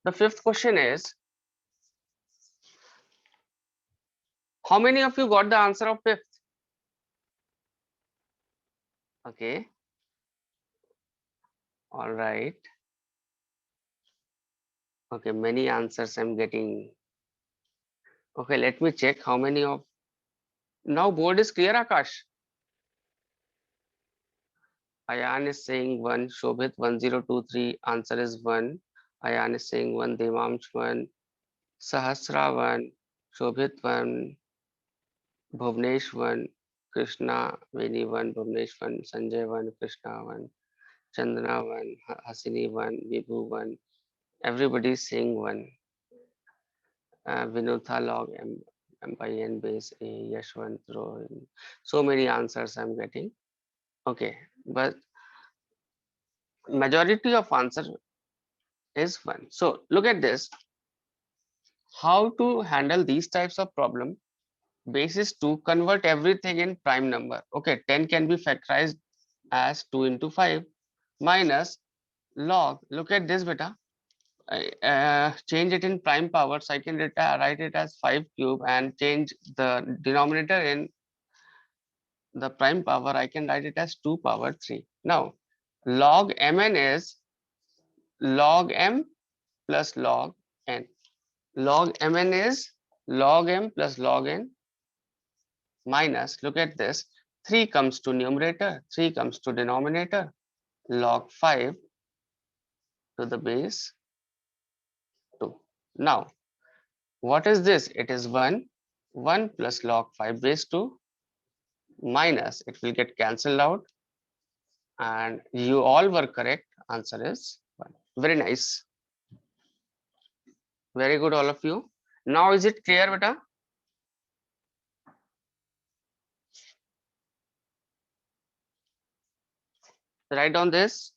The fifth question is, how many of you got the answer of fifth? Okay, all right. Okay, many answers I'm getting. Okay, let me check how many of, now board is clear, Akash. Ayan is saying 1, Shobhit 1023, answer is 1. Ayan is saying 1, Devamsh 1, Sahasra 1, Shobhit 1, Bhuvnesh 1, Krishna, Veni 1, Bhuvnesh 1, Sanjay 1, Krishna 1, Chandana 1, Hasini 1, Vibhu 1. Everybody is saying 1. Vinodha log, MIN base A, Yashwant Rohin. So many answers I'm getting. Okay, but majority of answer is 1. So look at this. How to handle these types of problem? Basis to convert everything in prime number. Okay, 10 can be factorized as 2 into 5 minus log. Look at this, beta. Change it in prime powers. I can write it as 5 cube and change the denominator in the prime power. I can write it as 2 power 3. Now, log mn is log m plus log n. Log mn is log m plus log n minus, look at this, 3 comes to numerator, 3 comes to denominator, log 5 to the base 2. Now, what is this? It is 1. 1 plus log 5 base 2 minus, it will get cancelled out, and you all were correct. Answer is 1. Very nice. Very good, all of you. Now, is it clear, beta? Write down this.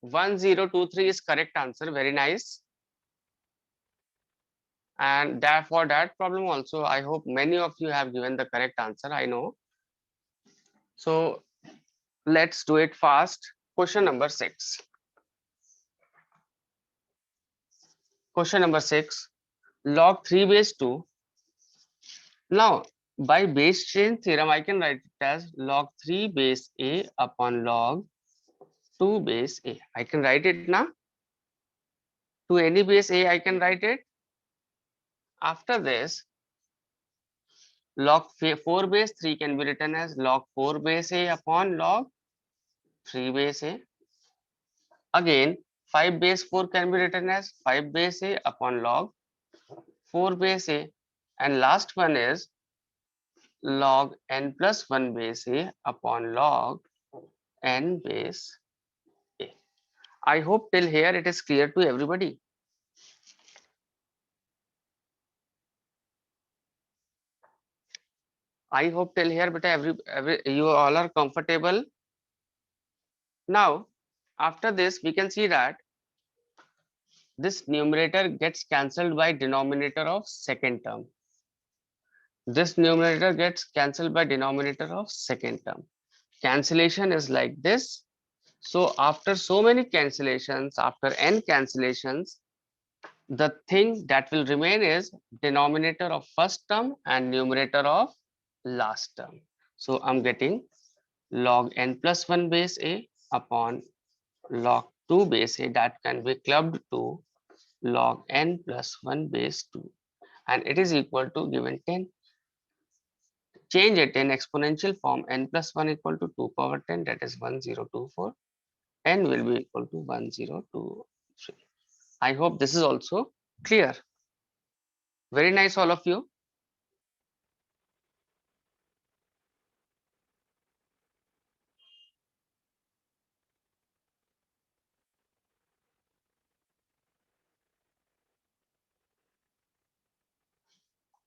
1023 is correct answer. Very nice. And that for that problem also, I hope many of you have given the correct answer. I know. So let's do it fast. Question number 6. Question number 6. Log 3 base 2. Now, by base change theorem, I can write it as log 3 base a upon log 2 base a. I can write it now. To any base a, I can write it. After this, log 4 base 3 can be written as log 4 base a upon log 3 base a. Again, 5 base 4 can be written as 5 base a upon log 4 base a. And last one is log n plus 1 base a upon log n base a. I hope till here it is clear to everybody. I hope till here, but every you all are comfortable. Now, after this, we can see that this numerator gets cancelled by denominator of second term. This numerator gets cancelled by denominator of second term. Cancellation is like this. So after so many cancellations, after n cancellations, the thing that will remain is denominator of first term and numerator of last term. So I'm getting log n plus 1 base a upon log 2 base a, that can be clubbed to log n plus 1 base 2, and it is equal to given 10. Change it in exponential form, n plus 1 equal to 2 power 10, that is 1024. N will be equal to 1023. I hope this is also clear. Very nice, all of you.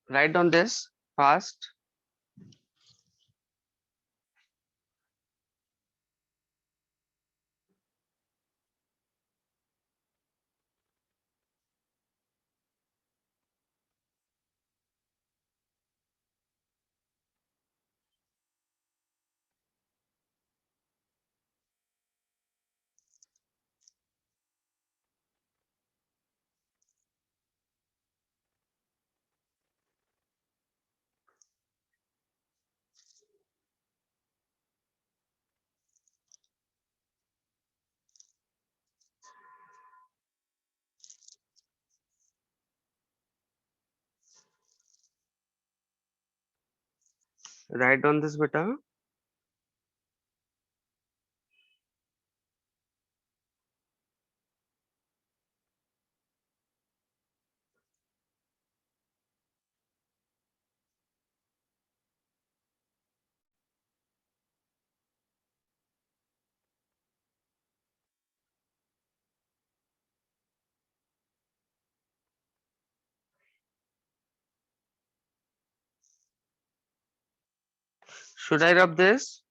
Write down this fast. Write down this, beta. Should I rub this?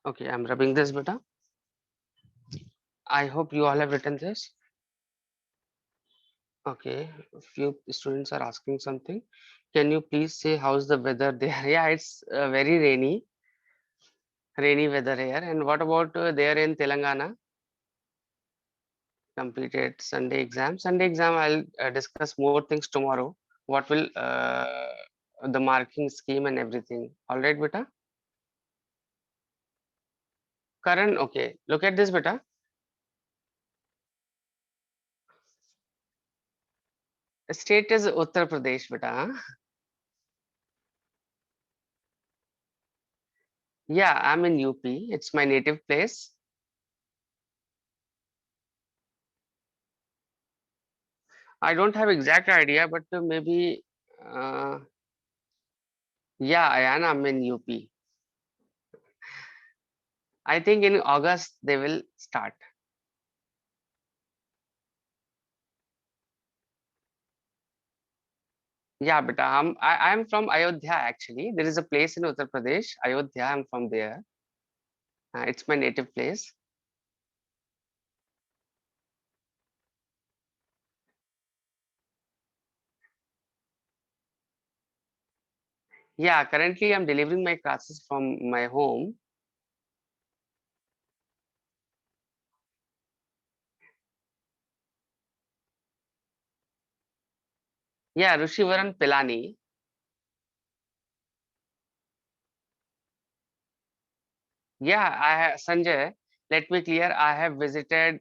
Okay, I'm rubbing this, beta. I hope you all have written this. Okay, a few students are asking something. Can you please say how's the weather there? Yeah, it's very rainy weather here. And what about there in Telangana? Completed Sunday exam. Sunday exam, I'll discuss more things tomorrow. What will the marking scheme and everything. All right, beta. Karan, okay. Look at this, beta. State is Uttar Pradesh, beta. Huh? Yeah, I'm in UP. It's my native place. I don't have exact idea, but maybe, uh, yeah, I'm in UP. I think in August they will start. Yeah, but I'm from Ayodhya actually. There is a place in Uttar Pradesh, Ayodhya. I'm from there. It's my native place. Yeah, currently I'm delivering my classes from my home. Yeah, Rushivaran Pilani. Yeah, Sanjay. Let me clear. I have visited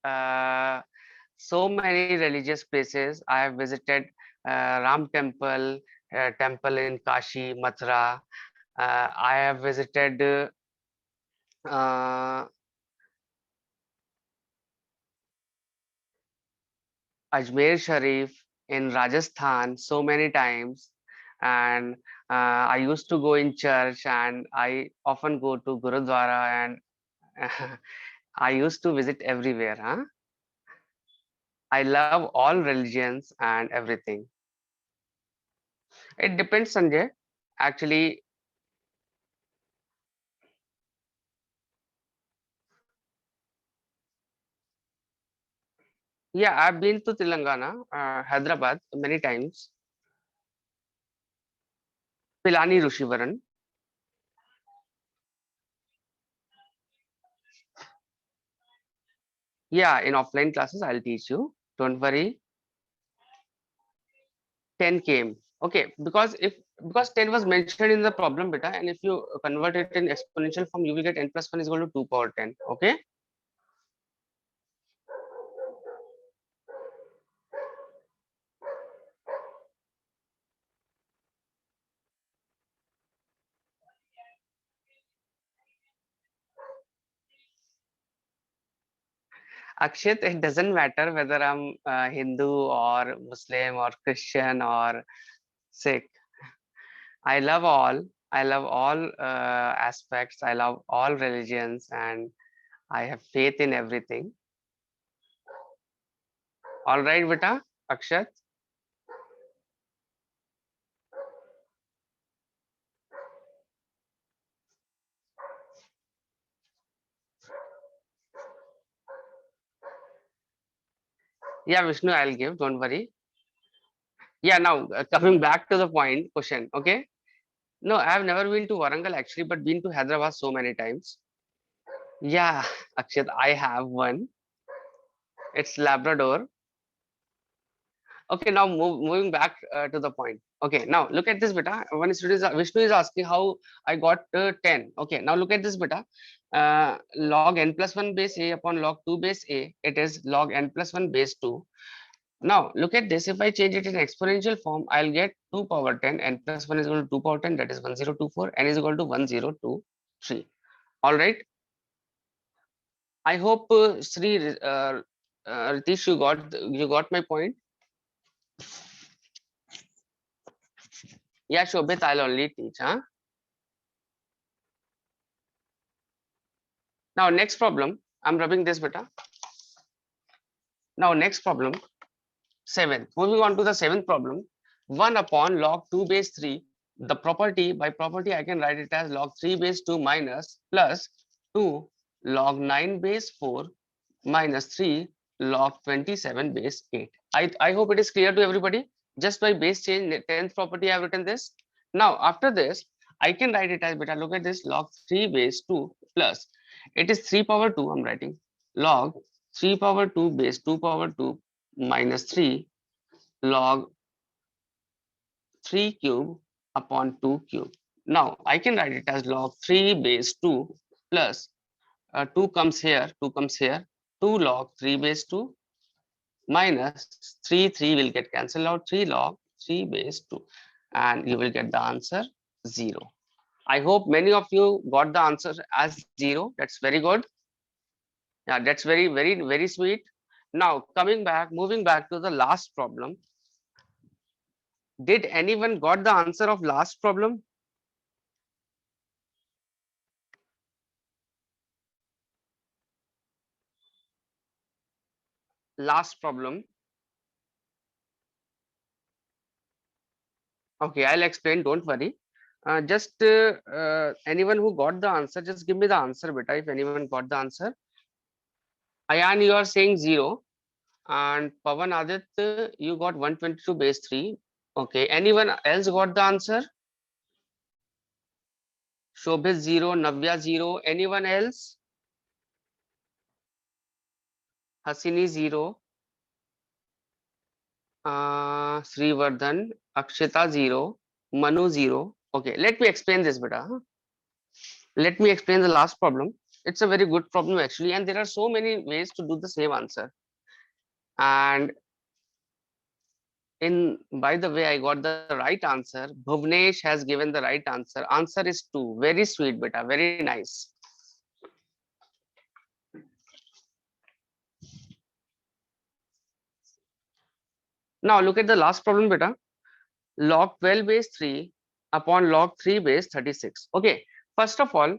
uh, so many religious places. I have visited Ram Temple, temple in Kashi, Mathura. I have visited uh, Ajmer Sharif in Rajasthan so many times, and I used to go in church, and I often go to Gurudwara, and I used to visit everywhere. Huh? I love all religions and everything. It depends, Sanjay. Actually, yeah, I've been to Telangana, Hyderabad many times. Pilani Rushivaran. Yeah, in offline classes, I'll teach you. Don't worry. 10 came. Okay, because 10 was mentioned in the problem beta, and if you convert it in exponential form, you will get n plus 1 is equal to 2 power 10. Okay. Akshat, it doesn't matter whether I'm Hindu or Muslim or Christian or Sikh. I love all. I love all aspects. I love all religions, and I have faith in everything. All right, beta, Akshat. Yeah, Vishnu, I'll give. Don't worry. Yeah, now coming back to the point question. Okay. No, I have never been to Warangal actually, but been to Hyderabad so many times. Yeah, Akshat, I have one. It's Labrador. Okay, now moving back to the point. Okay, now look at this beta. One student is Vishnu is asking how I got 10. Okay, now look at this beta. Log n plus 1 base a upon log 2 base a. It is log n plus 1 base 2. Now look at this. If I change it in exponential form, I'll get 2 power 10. N plus 1 is equal to 2 power 10. That is 1024. N is equal to 1023. All right. I hope Sri Ritish, you got my point. Yeah, Shobit, I'll only teach. Huh? Now next problem. I'm rubbing this beta. Now next problem. Seventh. Moving on to the seventh problem. 1 upon log 2 base 3. The property, by property I can write it as log 3 base 2 minus plus 2 log 9 base 4 minus 3 log 27 base 8. I hope it is clear to everybody. Just by base change 10th property I have written this. Now after this I can write it as beta, look at this, log 3 base 2 plus, it is 3 power 2, I'm writing log 3 power 2 base 2 power 2 minus 3 log 3 cube upon 2 cube. Now I can write it as log 3 base 2 plus 2 comes here, 2 comes here, 2 log 3 base 2 minus 3 will get cancelled out, 3 log 3 base 2, and you will get the answer 0. I hope many of you got the answer as 0. That's very good. Yeah, that's very sweet. Now coming back, moving back to the last problem. Did anyone got the answer of last problem? Last problem. Okay, I'll explain, don't worry. Just anyone who got the answer, just give me the answer, beta, if anyone got the answer. Ayan, you are saying 0. And Pavan Aditya, you got 122 base 3. Okay, anyone else got the answer? Shobhit 0, Navya 0. Anyone else? Hasini 0. Srivardhan, Akshita 0. Manu 0. Okay, let me explain this beta. Let me explain the last problem. It's a very good problem actually, and there are so many ways to do the same answer. And in, by the way, I got the right answer. Bhuvnesh has given the right answer. Answer is 2. Very sweet beta, very nice. Now look at the last problem beta. Log 12 base 3 upon log 3 base 36. Okay, first of all,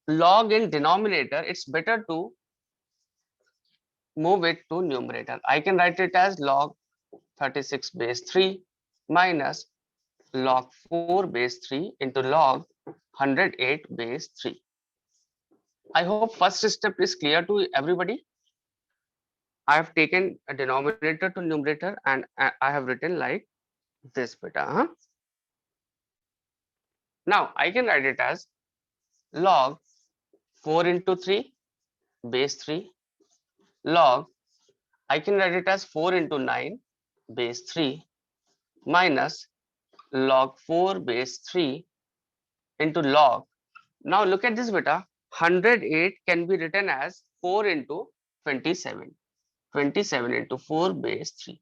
log in denominator, it's better to move it to numerator. I can write it as log 36 base 3 minus log 4 base 3 into log 108 base 3. I hope first step is clear to everybody. I have taken a denominator to numerator and I have written like this beta. Now I can write it as log 4 into 3 base 3 log, I can write it as 4 into 9 base 3 minus log 4 base 3 into log. Now look at this beta, 108 can be written as 4 into 27. 27 into 4 base 3.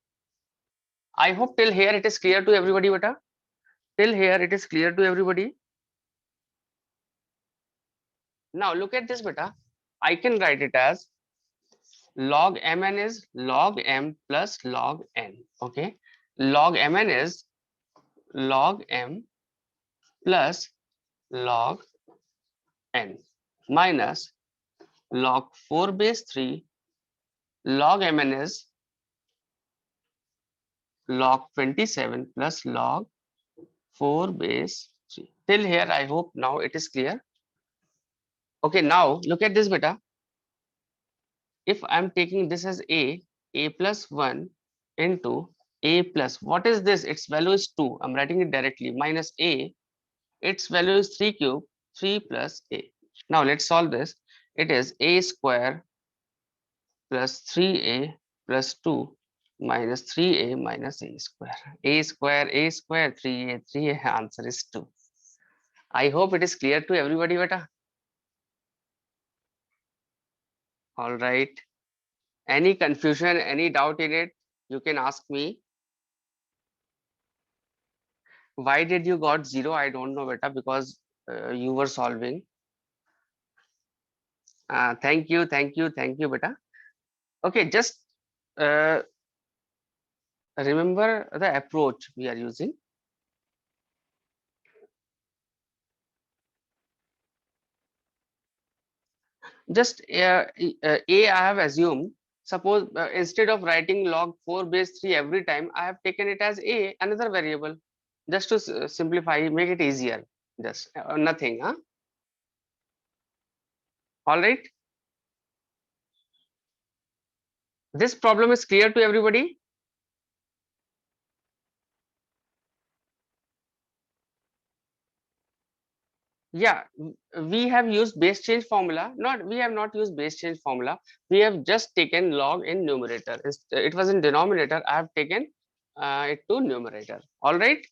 I hope till here it is clear to everybody beta. Till here it is clear to everybody. Now look at this beta. I can write it as log mn is log m plus log n. Okay. Log mn is log m plus log n minus log 4 base 3 log mn is log 27 plus log 4 base 3. Till here I hope now it is clear. Okay, now look at this beta. If I'm taking this as a plus 1 into a plus, what is this? Its value is 2. I'm writing it directly, minus a, its value is 3 cube, 3 plus a. Now let's solve this. It is a square plus 3a plus 2 minus 3a minus a square. A square, 3a, 3a, answer is 2. I hope it is clear to everybody beta. All right. Any confusion, any doubt in it, you can ask me. Why did you got 0? I don't know beta, because you were solving. Thank you beta. Okay, just remember the approach we are using. Just I have assumed, suppose instead of writing log 4 base 3 every time, I have taken it as a, another variable, just to simplify, make it easier. Just nothing, huh? All right. This problem is clear to everybody? Yeah, we have used base change formula. Not we have not used base change formula. We have just taken log in numerator. It was in denominator. I have taken it to numerator. All right.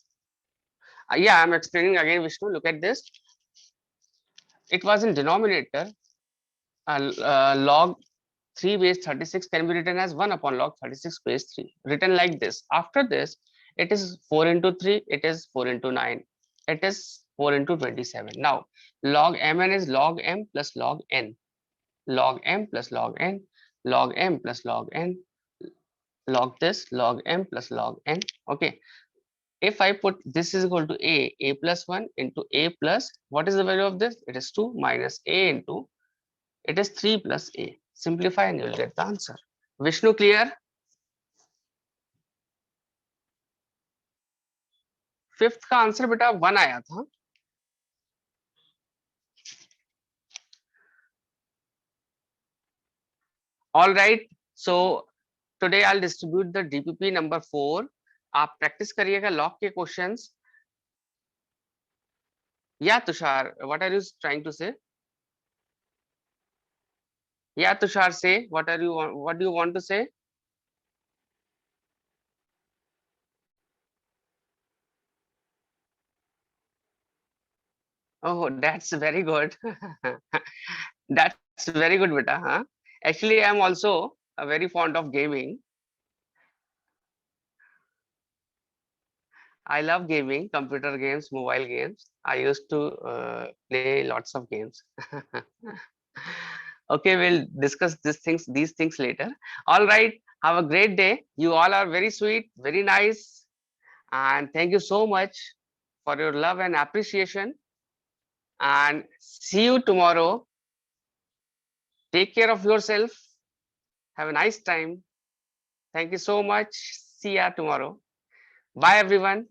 Yeah, I'm explaining again, Vishnu. Look at this. It was in denominator. Log 3 base 36 can be written as 1 upon log 36 base 3, written like this. After this, it is 4 into 3, it is 4 into 9, it is 4 into 27. Now, log mn is log m plus log n, log m plus log n, log m plus log n, log this, log m plus log n. Okay, if I put this is equal to a plus 1 into a plus, what is the value of this? It is 2 minus a into, it is 3 plus a. Simplify and you will get the answer. Vishnu, clear? Fifth का answer बेटा 1 आया था. All right, so today I'll distribute the DPP number 4. आप practice करिएगा log के questions. या Tushar, what are you trying to say? Yeah, Tushar, say what do you want to say? Oh, that's very good. That's very good, beta. Huh? Actually, I'm also very fond of gaming. I love gaming, computer games, mobile games. I used to play lots of games. Okay, we'll discuss these things later. All right, have a great day. You all are very sweet, very nice, and thank you so much for your love and appreciation. And see you tomorrow. Take care of yourself. Have a nice time. Thank you so much. See ya tomorrow. Bye, everyone.